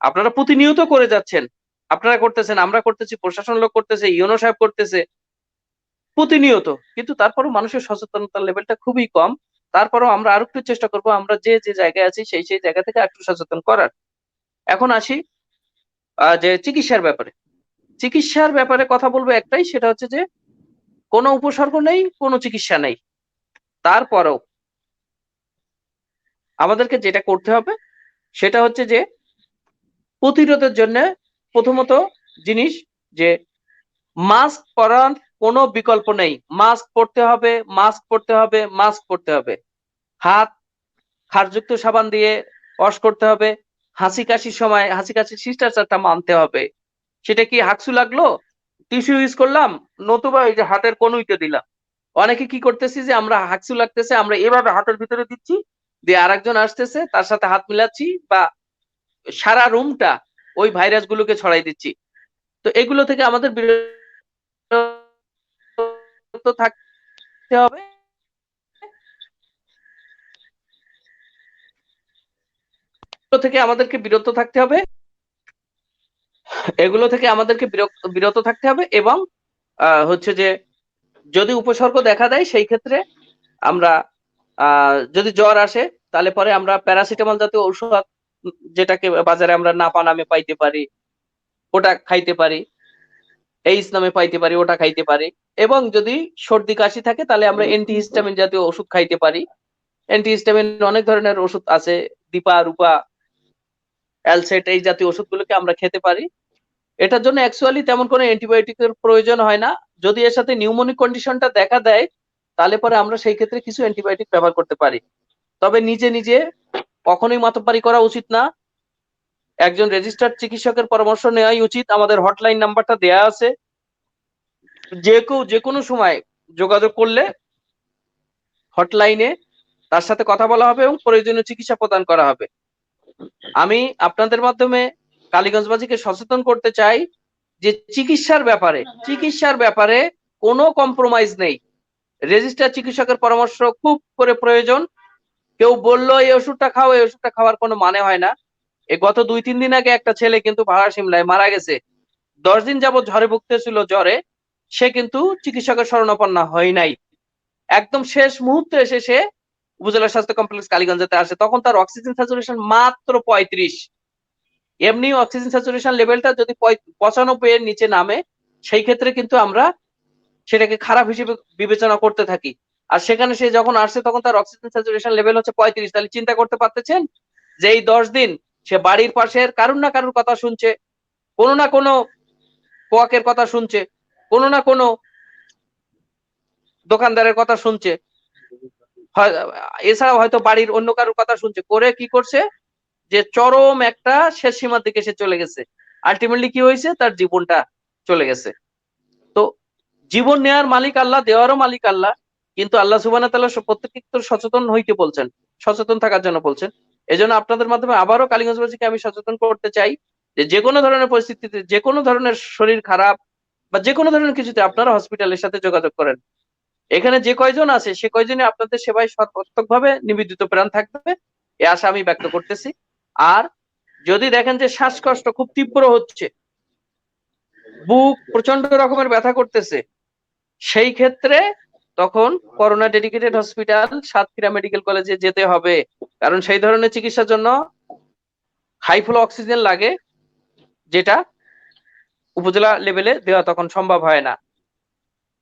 আপনারা প্রতিনিয়ত করে যাচ্ছেন, আপনারা করতেছেন, আমরা করতেছি, প্রশাসন লোক করতেছে, ইউনো সাহেব করতেছে প্রতিনিয়ত, কিন্তু তারপরও মানুষের সচেতনতার লেভেলটা খুবই কম। তারপরেও আমরা আরো একটু চেষ্টা করব আমরা যে যে জায়গায় আছি সেই সেই জায়গা থেকে একটু সচেতন করার। এখন আসি যে চিকিৎসার ব্যাপারে। চিকিৎসার ব্যাপারে কথা বলবো একটাই, সেটা হচ্ছে যে কোনো উপসর্গ নেই, কোনো চিকিৎসা নেই। তারপরেও আমাদেরকে যেটা করতে হবে সেটা হচ্ছে যে প্রতিরোধের জন্য প্রথমত জিনিস যে মাস্ক পরার কোনো বিকল্প নেই। মাস্ক পরতে হবে, মাস্ক পরতে হবে, মাস্ক পরতে হবে। হাত ক্ষারযুক্ত সাবান দিয়ে ওয়াশ করতে হবে। হাসি কাশির সময় হাসি কাশির শিষ্টাচারটা মানতে হবে। সেটা কি হাঁকছু লাগলো, টিস্যু ইউজ করলাম, নতুবা এই যে হাতের কনুইতে দিলাম। অনেকে কি করতেছি যে আমরা হাঁকছু লাগতেছে আমরা এভাবে হাতের ভিতরে দিচ্ছি, দিয়ে আরেকজন আসতেছে তার সাথে হাত মিলাচ্ছি, বা সারা রুমটা ওই ভাইরাস গুলোকে ছড়াই দিচ্ছি। তো এগুলো থেকে আমাদের বিরত থাকতে হবে। এগুলো থেকে আমাদেরকে বিরত থাকতে হবে, এগুলো থেকে আমাদেরকে বিরত থাকতে হবে এবং হচ্ছে যে যদি উপসর্গ দেখা দেয় সেই ক্ষেত্রে আমরা যদি জ্বর আসে তাহলে পরে আমরা প্যারাসিটামল জাতীয় ঔষধ, যেটাকে বাজারে আমরা নাপা নামে পাইতে পারি, ওটা খাইতে পারি, এইস নামে পাইতে পারি, ওটা খাইতে পারি। এবং যদি সর্দি কাশি থাকে তাহলে আমরা অ্যান্টিহিস্টামিন জাতীয় ওষুধ খাইতে পারি। অ্যান্টিহিস্টামিন অনেক ধরনের ওষুধ আছে, দিপা, রূপা, অ্যালসেট, এই জাতীয় ওষুধগুলোকে আমরা খেতে পারি। এটার জন্য অ্যাকচুয়ালি তেমন কোনো অ্যান্টিবায়োটিকের প্রয়োজন হয় না। যদি এর সাথে নিউমোনিক কন্ডিশনটা দেখা দেয় তাহলে পরে আমরা সেই ক্ষেত্রে কিছু অ্যান্টিবায়োটিক ব্যবহার করতে পারি। তবে নিজে নিজে কখনোই মাতব্বরি করা উচিত না। একজন রেজিস্টার্ড চিকিৎসকের পরামর্শ নেওয়াই উচিত। আমাদের হটলাইন নাম্বারটা দেয়া আছে, যে কোনো সময় যোগাযোগ করলে হটলাইনে তার সাথে কথা বলা হবে এবং প্রয়োজনীয় চিকিৎসা প্রদান করা হবে। আমি আপনাদের মাধ্যমে কালীগঞ্জবাসীকে সচেতন করতে চাই যে চিকিৎসার ব্যাপারে কোনো কম্প্রোমাইজ নেই। রেজিস্টার চিকিৎসকের পরামর্শ খুব করে প্রয়োজন। কেউ বললো এই ওষুধটা খাও, এই ওষুধটা খাওয়ার কোনো মানে হয় না। এই গত 2-3 দিন আগে একটা ছেলে কিন্তু ভাড়া সিমলায় মারা গেছে। 10 দিন যাবৎ ঝড়ে ভুগতেছিল জ্বরে, সে কিন্তু চিকিৎসকের শরণাপন্ন হয় নাই। একদম শেষ মুহূর্তে এসে সে উপজেলা স্বাস্থ্য কমপ্লেক্স কালীগঞ্জেতে আসে, তখন তার অক্সিজেন স্যাচুরেশন মাত্র 35। এমনি অক্সিজেন স্যাচুরেশন লেভেলটা যদি 95 এর নিচে নামে সেই ক্ষেত্রে কিন্তু আমরা সেটাকে খারাপ হিসেবে বিবেচনা করতে থাকি। আর সেখানে সে যখন আসছে তখন তার অক্সিজেন স্যাচুরেশন লেভেল হচ্ছে 35। তাহলে চিন্তা করতে পারতেছেন যে এই 10 দিন সে বাড়ির পাশের কারুর না কারুর কথা শুনছে, কোনো না কোনো কোয়াকের কথা শুনছে, কোনো না কোনো দোকানদারের কথা শুনছে, এছাড়াও হয়তো বাড়ির অন্য কারোর কথা শুনছে, করে কি করছে যে চরম একটা শেষ সীমার দিকে সে চলে গেছে। আলটিমেটলি কি হয়েছে, তার জীবনটা চলে গেছে। তো জীবন নেওয়ার মালিক আল্লাহ, দেওয়ারও মালিক আল্লাহ, কিন্তু আল্লাহ সুবহানাহু ওয়া তাআলা প্রত্যেককে সচেতন হইতে বলছেন, সচেতন থাকার জন্য বলছেন। এজন্য আপনাদের মাধ্যমে আবারও কালীগঞ্জবাসীকে আমি সচেতন করতে চাই যে কোনো ধরনের পরিস্থিতিতে, যে কোনো ধরনের শরীর খারাপ বা যে কোনো ধরনের কিছুতে আপনারা হসপিটালের সাথে যোগাযোগ করেন। এখানে যে কয়জন আছে সে কয়জনই আপনাদের সেবায় সর্বাত্মকভাবে নিবেদিত প্রাণ থাকবে, এই আশা আমি ব্যক্ত করতেছি। আর যদি দেখেন যে শ্বাসকষ্ট খুব তীব্র হচ্ছে, বুক প্রচন্ড রকমের ব্যথা করতেছে, সেই ক্ষেত্রে তখন corona dedicated hospital Satkhira medical কলেজে যেতে হবে। কারণ সেই ধরনের চিকিৎসার জন্য হাই ফ্লো অক্সিজেন লাগে, যেটা উপজেলা লেভেলে দেওয়া তখন সম্ভব হয় না।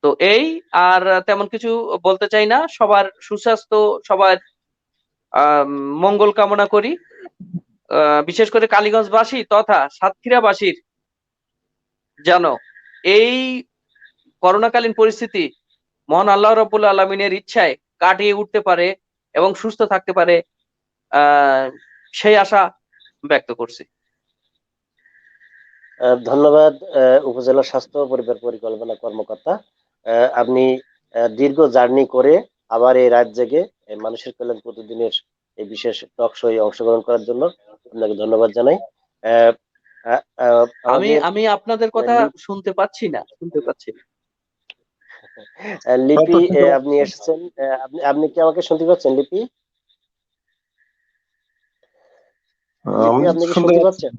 তো এই আর তেমন কিছু বলতে চাই না। সবার সুস্বাস্থ্য, সবার মঙ্গল কামনা করি। বিশেষ করে কালীগঞ্জবাসী তথা সাতক্ষীরাবাসীর যেন এই করোনাকালীন পরিস্থিতি মহান আল্লাহ রাব্বুল আলামিনের ইচ্ছায় কাটিয়ে উঠতে পারে এবং সুস্থ থাকতে পারে, সেই আশা ব্যক্ত করছি। ধন্যবাদ উপজেলা স্বাস্থ্য পরিবার পরিকল্পনা কর্মকর্তা। আপনি দীর্ঘ জার্নি করে আবার এই রাত জেগে মানুষের কল্যাণ প্রতিদিনের এই বিশেষ টক শোয়ে অংশগ্রহণ করার জন্য আপনাকে ধন্যবাদ জানাই। আহ, আহ, আহ, আমি আমাদের আমি আপনাদের কথা শুনতে পাচ্ছি না। লিপি, আপনি এসেছেন, আপনি কি আমাকে শুনতে পাচ্ছেন লিপি? লিপি, আপনি কি শুনতে পাচ্ছেন?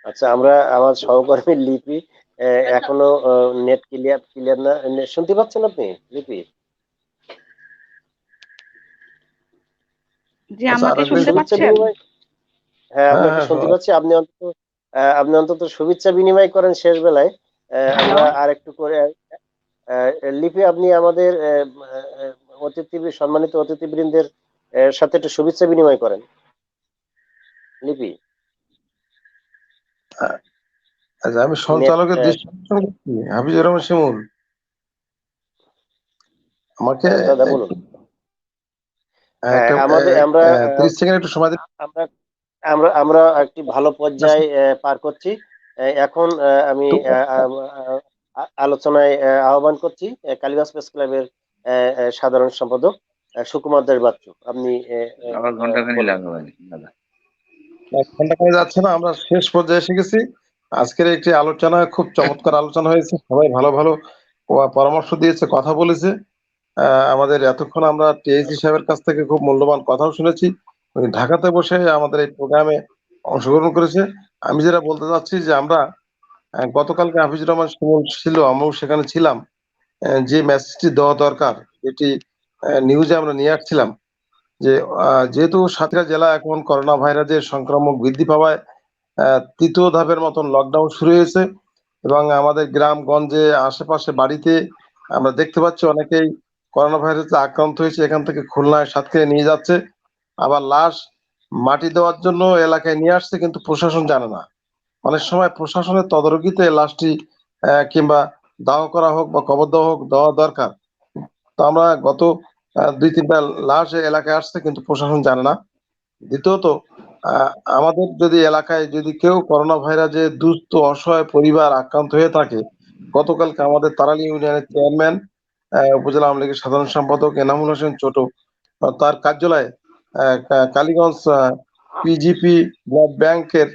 আচ্ছা, আমার সহকর্মী লিপি এখনো নেট ক্লিয়ার না। শুনতে পাচ্ছেন আপনি লিপি? জি আচ্ছা, আমাকে আরেকদিন শুনতে শুভেচ্ছা পাচ্ছেন? বিনিময়, হ্যাঁ হ্যাঁ আপনাকে হ্যাঁ শুনতে পাচ্ছি। আপনি অন্তত শুভেচ্ছা বিনিময় করেন শেষ বেলায়। হ্যালো, আমরা আর একটু করে লিপি, আপনি আমাদের সম্মানিত অতিথিবৃন্দের সাথে একটু শুভেচ্ছা বিনিময় করেন লিপি। আচ্ছা, আমি নেট সঞ্চালকের দৃষ্টি আকর্ষণ করছি, হাফিজুর রহমান শিমুল। আমাকে দাদা বলুন। একটু হ্যাঁ একটা আমাদের আমরা 30 সেকেন্ড একটু সময় দিন। আমরা আমরা আমরা একটি ভালো পর্যায়ে পার করছি। এখন আমি একটু আলোচনায় আহ্বান করছি কালীগঞ্জ প্রেস ক্লাবের সাধারণ সম্পাদক সুকুমার দাস বাচ্চু। আপনি আবার ঘন্টাখানি বলুন। লাগবে দাদা। এক ঘন্টা কাজে যাচ্ছে না, আমরা শেষ পর্যায়ে এসে গেছি। আজকের একটি আলোচনা খুব চমৎকার আলোচনা হয়েছে, সবাই ভালো ভালো পরামর্শ দিয়েছে, কথা বলেছে। আমাদের এতক্ষণ আমরা টিএসি সাহেবের কাছ থেকে খুব মূল্যবান কথাও শুনেছি। উনি ঢাকাতে বসে আমাদের এই প্রোগ্রামে অংশগ্রহণ করেছে। আমি যেটা বলতে চাচ্ছি যে আমরা গতকালকে হাফিজুর রহমান শিমুল ছিল, আমরাও সেখানে ছিলাম। যে মেসেজটি দেওয়া দরকার, এটি নিউজে আমরা নিয়ে আসছিলাম যে যেহেতু সাতক্ষীরা জেলা এখন করোনা ভাইরাসের সংক্রমণ বৃদ্ধি পাওয়ায় তৃতীয় ধাপের মতন লকডাউন শুরু হয়েছে, এবং আমাদের গ্রামগঞ্জে আশেপাশে বাড়িতে আমরা দেখতে পাচ্ছি অনেকেই করোনা ভাইরাসে আক্রান্ত হয়েছে, এখান থেকে খুলনায় সাতক্ষীরা নিয়ে যাচ্ছে। আবার লাশ মাটি দেওয়ার জন্য এলাকায় নিয়ে আসছে, কিন্তু প্রশাসন জানে না। অনেক সময় প্রশাসনের তদারকিতে লাশটি কিংবা দাহ করা হোক বা কবর দেওয়া হোক, দেওয়া দরকার। তো আমরা গত 2-3টা লাশ এলাকায় আসছে, কিন্তু প্রশাসন জানে না। দ্বিতীয়ত, আহ, আমাদের যদি এলাকায় যদি কেউ করোনা ভাইরাসে দুস্থ অসহায় পরিবার আক্রান্ত হয়ে থাকে, গতকালকে আমাদের তারালী ইউনিয়নের চেয়ারম্যান, উপজেলা আওয়ামী লীগের সাধারণ সম্পাদক এনামুল হোসেন ছোট, তার কার্যালয়ে কালীগঞ্জ পিজিপি ব্লাড ব্যাংকের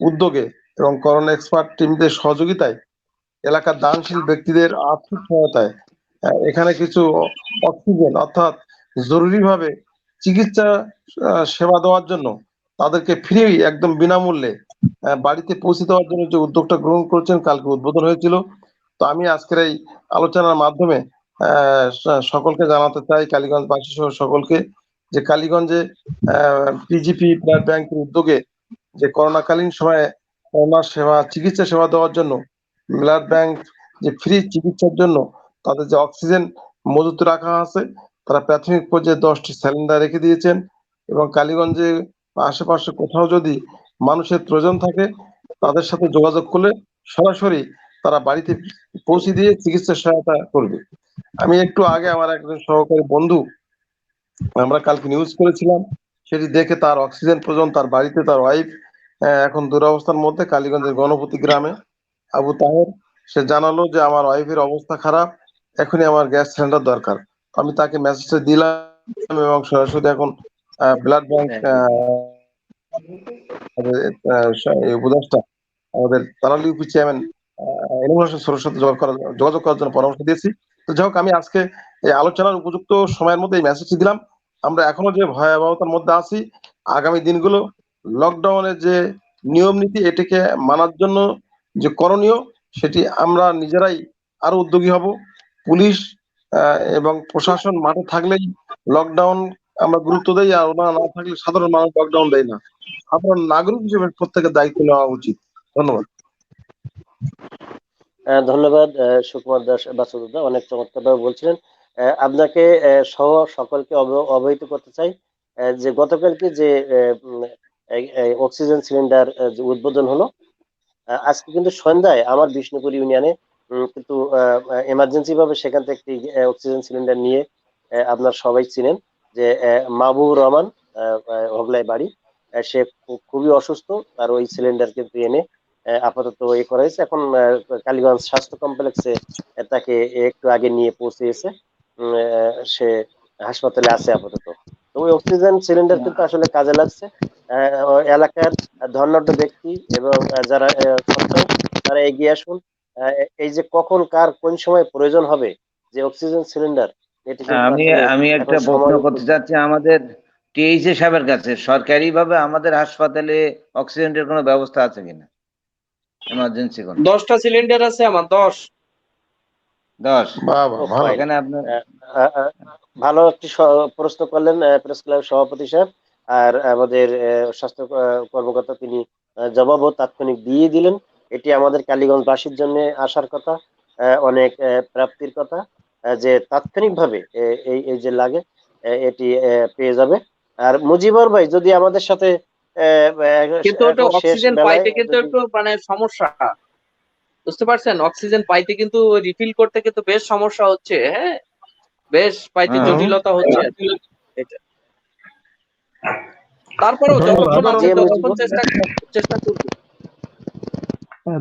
উদ্যোগে এবং করোনা এক্সপার্ট টিমদের সহযোগিতায় এলাকার দানশীল ব্যক্তিদের আর্থিক সহায়তায় এখানে কিছু অক্সিজেন, অর্থাৎ জরুরিভাবে চিকিৎসা সেবা দেওয়ার জন্য তাদেরকে ফ্রি, একদম বিনামূল্যে বাড়িতে পৌঁছে দেওয়ার জন্য যে উদ্যোগটা গ্রহণ করেছেন, কালকে উদ্বোধন হয়েছিল। তো আমি আজকের এই আলোচনার মাধ্যমে সকলকে জানাতে চাই, কালীগঞ্জবাসী সহ সকলকে, যে কালীগঞ্জে পিজিপি ব্লাড ব্যাংকের উদ্যোগে যে করোনাকালীন সময়ে করোনা সেবা, চিকিৎসা সেবা দেওয়ার জন্য ব্লাড ব্যাংক যে ফ্রি চিকিৎসার জন্য তাদের যে অক্সিজেন মজুত রাখা আছে, তারা প্রাথমিক পর্যায়ে 10টি সিলিন্ডার রেখে দিয়েছেন। এবং কালীগঞ্জে বা আশেপাশে কোথাও যদি মানুষের প্রয়োজন থাকে, তাদের সাথে যোগাযোগ করলে সরাসরি তারা বাড়িতে পৌঁছে দিয়ে চিকিৎসা সহায়তা করবে। আমি একটু আগে আমার একজন সহকারী বন্ধু, আমরা কালকে নিউজ করেছিলাম, সেটি দেখে তার অক্সিজেন প্রয়োজন, তার বাড়িতে তার ওয়াইফ এখন দুরবস্থার মধ্যে, কালীগঞ্জের গণপতি গ্রামে আবু তাহের, সে জানালো যে আমার ওয়াইফের অবস্থা খারাপ, এখনই আমার গ্যাস সিলিন্ডার দরকার। আমি তাকে মেসেজটা দিলাম এবং সরাসরি এখন ব্লাড ব্যাংক উপদেষ্টা আমাদের তারালি ইউপি চেয়ারম্যান এনামুল হোসেন ছোটর সাথে যোগাযোগ করার জন্য পরামর্শ দিয়েছি। তো যাই হোক, আমি আজকে এই আলোচনার উপযুক্ত সময়ের মধ্যে এই মেসেজটি দিলাম। আমরা এখনো যে ভয়াবহতার মধ্যে আছি, আগামী দিনগুলো লকডাউনের যে নিয়ম নীতি, এটিকে মানার জন্য যে করণীয়, সেটি আমরা নিজেরাই আরো উদ্যোগী হব। পুলিশ এবং প্রশাসন মাঠে থাকলেই লকডাউন আমরা গুরুত্ব দেই, আর ওনারা না থাকলে সাধারণ মানুষ লকডাউন দেয় না। সাধারণ নাগরিক হিসেবে প্রত্যেকের দায়িত্ব নেওয়া উচিত। ধন্যবাদ। ধন্যবাদ সুকুমার দাস বাসুদা, অনেক চমৎকার ভাবে বলছিলেন। আপনাকে সহ সকলকে অবহিত করতে চাই যে গতকালকে যে অক্সিজেন সিলিন্ডার যে উদ্বোধন হলো, আজকে কিন্তু সন্ধ্যায় আমার বিষ্ণুপুর ইউনিয়নে কিন্তু এমার্জেন্সি ভাবে সেখান থেকে একটি অক্সিজেন সিলিন্ডার নিয়ে আপনার সবাই চিনেন যে মাহবুবুর রহমান, হোগলায় বাড়ি, সে খুবই অসুস্থ, আর ওই সিলিন্ডার কিন্তু এনে আপাতত এ করা হয়েছে। এখন কালীগঞ্জ স্বাস্থ্য কমপ্লেক্সে তাকে একটু আগে নিয়ে পৌঁছেছে। সে হাসপাতালে আছে আপাতত। তো ওই অক্সিজেন সিলিন্ডার কিন্তু আসলে কাজে লাগছে। ওই এলাকার ধনাঢ্য ব্যক্তি এবং যারা সচ্ছল, তারা এগিয়ে আসুন। আহ, এই যে কখন কার কোন সময় প্রয়োজন হবে যে অক্সিজেন সিলিন্ডার, এটি কিন্তু আমি আসলে আমি এখন একটা প্রশ্ন সময় করতে চাচ্ছি, আমাদের টিএইচএ সাহেবের কাছে সরকারি ভাবে আমাদের হাসপাতালে অক্সিজেনের কোনো ব্যবস্থা আছে কিনা, এমার্জেন্সি কোনো? 10টা সিলিন্ডার আছে আমার, 10। 10? বাহ বাহ, খুব ভালো। ফাইন। এখানে আপনার ভালো একটি প্রশ্ন করলেন প্রেস ক্লাব সভাপতি সাহেব। আর আমাদের স্বাস্থ্য কর্মকর্তা তিনি জবাবও তাৎক্ষণিক দিয়ে দিলেন। এটি আমাদের কালীগঞ্জবাসীর জন্য আসার কথা, অনেক প্রাপ্তির কথা, যে তাৎক্ষণিকভাবে এই এই যে লাগে এটি পেয়ে যাবে। আর মুজিবর ভাই যদি আমাদের সাথে কিন্তু ওটা এখন শেষ অক্সিজেন বেলায় পাইতে কিন্তু যদি একটু মানে সমস্যা, বুঝতে পারছেন? অক্সিজেন পাইতে কিন্তু রিফিল করতে কিন্তু বেশ সমস্যা হচ্ছে, হ্যাঁ, বেশ পাইতে হুম। জটিলতা হচ্ছে আর কি। এটা তারপরেও যতক্ষণ ধন্যবাদ। আছে জি ততক্ষণ মুজিবুর চেষ্টা করব।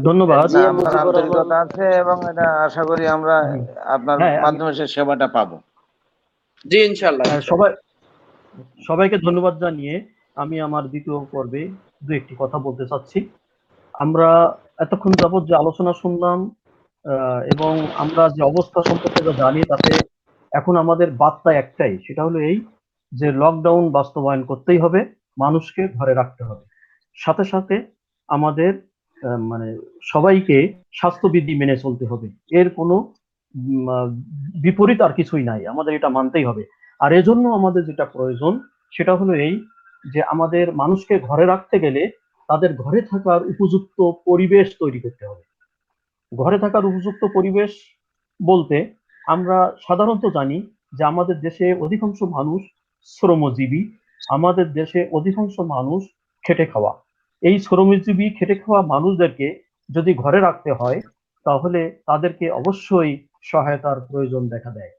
ধন্যবাদ। জি আপনার মুজিবুর রহমান। আন্তরিকতা আছে এবং এটা আশা করি আমরা হুম। আপনার হ্যাঁ, মাধ্যমে সে সেবাটা পাবো। জি ইনশাল্লাহ। সবাইকে ধন্যবাদ জানিয়ে আমি আমার দ্বিতীয় পর্বে দু একটি কথা বলতে চাচ্ছি। আমরা এতক্ষণ যাবৎ যে আলোচনা শুনলাম এবং আমরা যে অবস্থা সম্পর্কে যা জানি, তাতে এখন আমাদের বার্তা একটাই, সেটা হলো এই যে লকডাউন বাস্তবায়ন করতেই হবে, মানুষকে ঘরে রাখতে হবে। সাথে সাথে আমাদের মানে সবাইকে স্বাস্থ্যবিধি মেনে চলতে হবে। এর কোনো বিপরীত আর কিছুই নাই, আমাদের এটা মানতেই হবে। আর এজন্য আমাদের যেটা প্রয়োজন সেটা হলো এই যে আমাদের মানুষকে ঘরে রাখতে গেলে তাদের ঘরে থাকার উপযুক্ত পরিবেশ তৈরি করতে হবে। ঘরে থাকার উপযুক্ত পরিবেশ বলতে আমরা সাধারণত জানি যে আমাদের দেশে অধিকাংশ মানুষ শ্রমজীবী, আমাদের দেশে অধিকাংশ মানুষ খেটে খাওয়া। এই শ্রমজীবী খেটে খাওয়া মানুষদেরকে যদি ঘরে রাখতে হয়, তাহলে তাদেরকে অবশ্যই সহায়তার প্রয়োজন দেখা দেয়।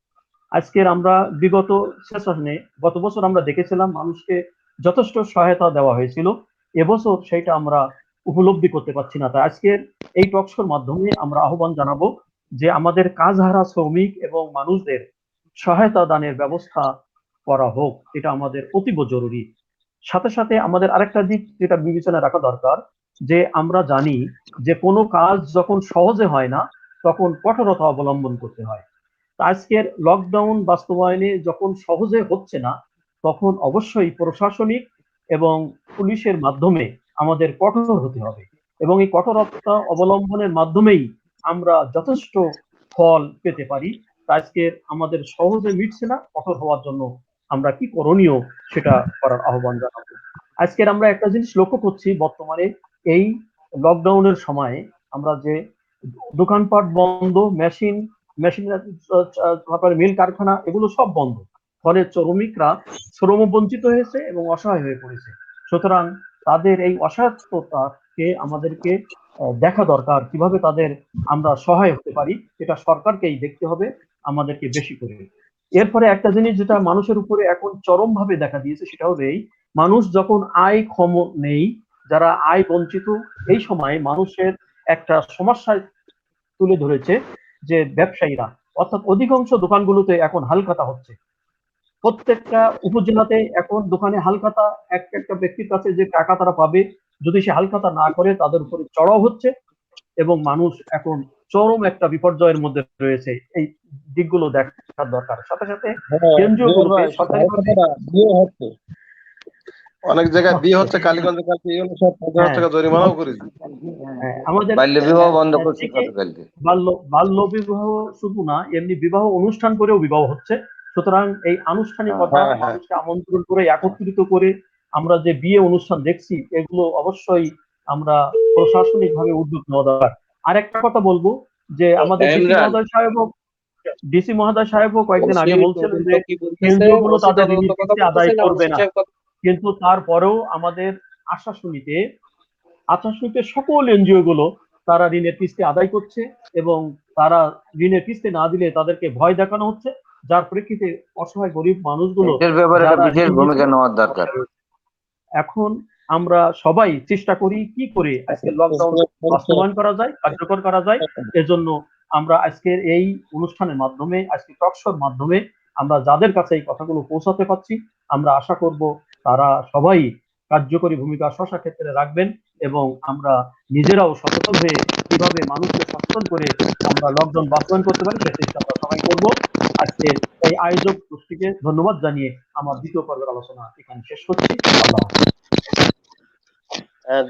আজকের আমরা বিগত সেশনে গত বছর আমরা দেখেছিলাম মানুষকে যথেষ্ট সহায়তা দেওয়া হয়েছিল, এবছর সেটা আমরা উপলব্ধি করতে পারছি না। তাই আজকের এই টকশোর মাধ্যমে আমরা আহ্বান জানাবো যে আমাদের কাজহারা শ্রমিক এবং মানুষদের সহায়তা দানের ব্যবস্থা করা হোক, এটা আমাদের অতীব জরুরি। সাথে সাথে আমাদের আরেকটা দিক যেটা বিবেচনায় রাখা দরকার, যে আমরা জানি যে কোনো কাজ যখন সহজে হয় না, তখন কঠোরতা অবলম্বন করতে হয়। আজকের লকডাউন বাস্তবায়নে যখন সহজে হচ্ছে না, তখন অবশ্যই প্রশাসনিক এবং পুলিশের মাধ্যমে আমাদের কঠোর হতে হবে এবং এই কঠোরতা অবলম্বনের মাধ্যমেই আমরা যথেষ্ট ফল পেতে পারি। আজকের আমাদের সহজে মিটছে না, কঠোর হওয়ার জন্য আমরা কি করণীয় সেটা করার আহ্বান জানাবো। আজকের আমরা একটা জিনিস লক্ষ্য করছি, বর্তমানে এই লকডাউনের সময় আমরা যে দোকানপাট বন্ধ, মেশিন তারপরে মিল কারখানা এগুলো সব বন্ধ, ফলে শ্রমিকরা শ্রমবঞ্চিত হয়েছে এবং অসহায় হয়ে পড়েছে। সুতরাং তাদের এই অসহায়তাকে আমাদেরকে দেখা দরকার, কিভাবে তাদের আমরা সহায় হতে পারি, এটা সরকারকেই দেখতে হবে আমাদেরকে বেশি করে। এরপরে একটা জিনিস যেটা মানুষের উপরে এখন চরম ভাবে দেখা দিয়েছে, সেটা হলো এই, মানুষ যখন আয়ক্ষম নেই, যারা আয় বঞ্চিত, এই সময় মানুষের একটা সমস্যায় তুলে ধরেছে যে ব্যবসায়ীরা, অর্থাৎ অধিকাংশ দোকানগুলোতে এখন হালখাতা হচ্ছে। প্রত্যেকটা উপজেলাতে এখন দোকানে হালখাতা, একটা ব্যক্তির কাছে যে টাকা তারা পাবে, যদি সে হালখাতা না করে তাদের উপরে চড়াও হচ্ছে এবং মানুষ এখন চরম একটা বিপর্যয়ের মধ্যে রয়েছে। এই দিকগুলো দেখার দরকার। সাথে সাথে কেন্দ্রীয় গুলোতে সরকারিভাবে অনেক জায়গায় বিয়ে হচ্ছে, কালীগঞ্জে কালকে এই অনুসারে 50,000 টাকা জরিমানাও করেছে। আমাদের বাল্য বিবাহ বন্ধ করছে ঠিকই গতকালকে। বাল্য বিবাহ শুধু না, এমনি বিবাহ অনুষ্ঠান করেও বিবাহ হচ্ছে। সুতরাং এই আনুষ্ঠানিকতা, হ্যাঁ, হ্যাঁ। মানুষকে আমন্ত্রণ করে একত্রিত করে আমরা যে বিয়ে অনুষ্ঠান দেখছি, এগুলো অবশ্যই আমরা প্রশাসনিক ভাবে উদ্যোগ নেওয়া দরকার। আর একটা কথা বলবো যে আমাদের ডিসি মহোদয় সাহেবও কয়েকদিন আগে বলছিলেন যে কেন্দ্রীয় গুলো তাদের ঋণের কিস্তি আদায় করবে না, কিন্তু তারপরেও আমাদের আশ্বাসনীতে সকল এনজিও গুলো তারা ঋণের কিস্তি আদায় করছে এবং তারা ঋণের কিস্তি না দিলে তাদেরকে ভয় দেখানো হচ্ছে, যার প্রেক্ষিতে অসহায় গরিব মানুষগুলো এটার ব্যাপারে একটা যারা বিশেষ ঋণ ভূমিকা নিয়েছিল, নেওয়ার দরকার। এখন আমরা সবাই চেষ্টা করি কি করে আজকে লকডাউন বাস্তবায়ন করা যায়, কার্যকর করা যায়। এজন্য আমরা আজকের এই অনুষ্ঠানের মাধ্যমে, আজকে টকশোর মাধ্যমে আমরা যাদের কাছে এই কথাগুলো পৌঁছাতে পারছি, আমরা আশা করব তারা সবাই কার্যকরী ভূমিকা ক্ষেত্রে রাখবেন এবং আমরা নিজেরাও সচেতন হয়ে কিভাবে মানুষকে সচেতন করে আমরা লকডাউন বাস্তবায়ন করতে পারি সে চেষ্টা আমরা সবাই করব। আজকে এই আয়োজক গোষ্ঠীকে ধন্যবাদ জানিয়ে আমার দ্বিতীয় পর্বের আলোচনা এখানে শেষ করছি। আল্লাহ হাফেজ।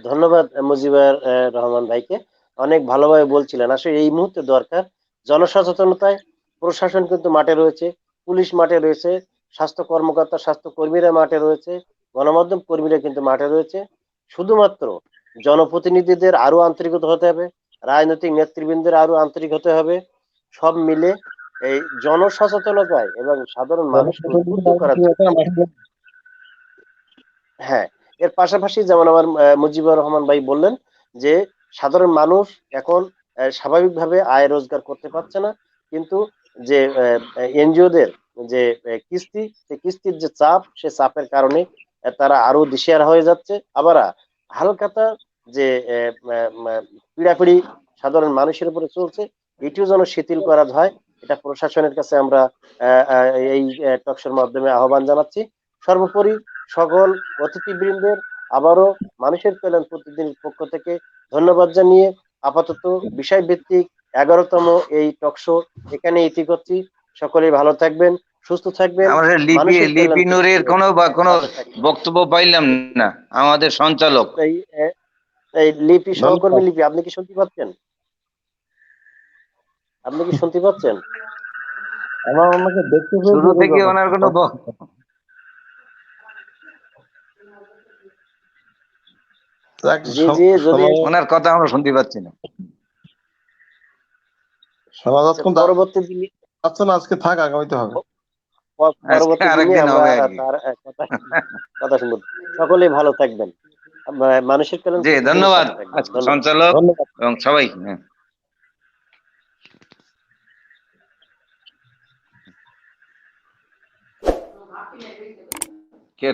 ধন্যবাদ মুজিবুর রহমান ভাইকে, অনেক ভালোভাবে বলছিলেন। আসলে এই মুহূর্তে দরকার জনসচেতনতায়। প্রশাসন কিন্তু মাঠে রয়েছে, পুলিশ মাঠে রয়েছে, স্বাস্থ্য কর্মকর্তা স্বাস্থ্য কর্মীরা মাঠে রয়েছে, গণমাধ্যম কর্মীরা কিন্তু মাঠে রয়েছে। শুধুমাত্র জনপ্রতিনিধিদের আরো আন্তরিকতা হতে হবে, রাজনৈতিক নেতৃবৃন্দের আরো আন্তরিক হতে হবে। সব মিলে এই জনসচেতনতায় এবং সাধারণ মানুষকে উদ্বুদ্ধ করার জন্য, হ্যাঁ, এর পাশাপাশি যেমন আমার মুজিবুর রহমান ভাই বললেন যে সাধারণ মানুষ এখন স্বাভাবিকভাবে আয় রোজগার করতে পারছে না, কিন্তু যে এনজিওদের যে কিস্তি, সেই কিস্তির যে চাপ, সে চাপের কারণে তারা আরো দিশেহারা হয়ে যাচ্ছে। আবার হালখাতা যে পীড়াপিড়ি সাধারণ মানুষের উপরে চলছে, এটিও যেন শিথিল করা হয়। এটা প্রশাসনের কাছে আমরা এই টকশোর মাধ্যমে আহ্বান জানাচ্ছি। সর্বোপরি সকল অতিথিবৃন্দের আবারও মানুষের কল্যাণ প্রতিদিনের পক্ষ থেকে ধন্যবাদ জানিয়ে আপাতত বিষয়ভিত্তিক 11তম এই টকশো এখানে ইতি করছি। সকলেই ভালো থাকবেন, সুস্থ থাকবেন, আমাদের মানুষের কল্যাণ লিপি নূরের কোনো বা কোনো সাথে থাকবেন। বক্তব্য পাইলাম না, আমাদের সঞ্চালক। এই এই লিপি সহকর্মী ধন্যবাদ। লিপি, আপনি কি শুনতে পাচ্ছেন? আপনি কি শুনতে পাচ্ছেন? আমাকে দেখতে শুরু পেয়েছি থেকে ওনার কোনো জি জি, যদি ওনার কথা আমরা শুনতে পাচ্ছি না। শোনা যাচ্ছে না, পরবর্তী দিনে আজকে থাক, আগামীতে হবে। পরবর্তী দিনে আরেকদিন আমরা হবে আর কি। তার কথা শুনবো। সকলেই ভালো থাকবেন, মানুষের কল্যাণ জি, প্রতিদিনের ধন্যবাদ সাথে থাকবেন। আজকে ধন্যবাদ। সঞ্চালক ধন্যবাদ। এবং সবাই। কে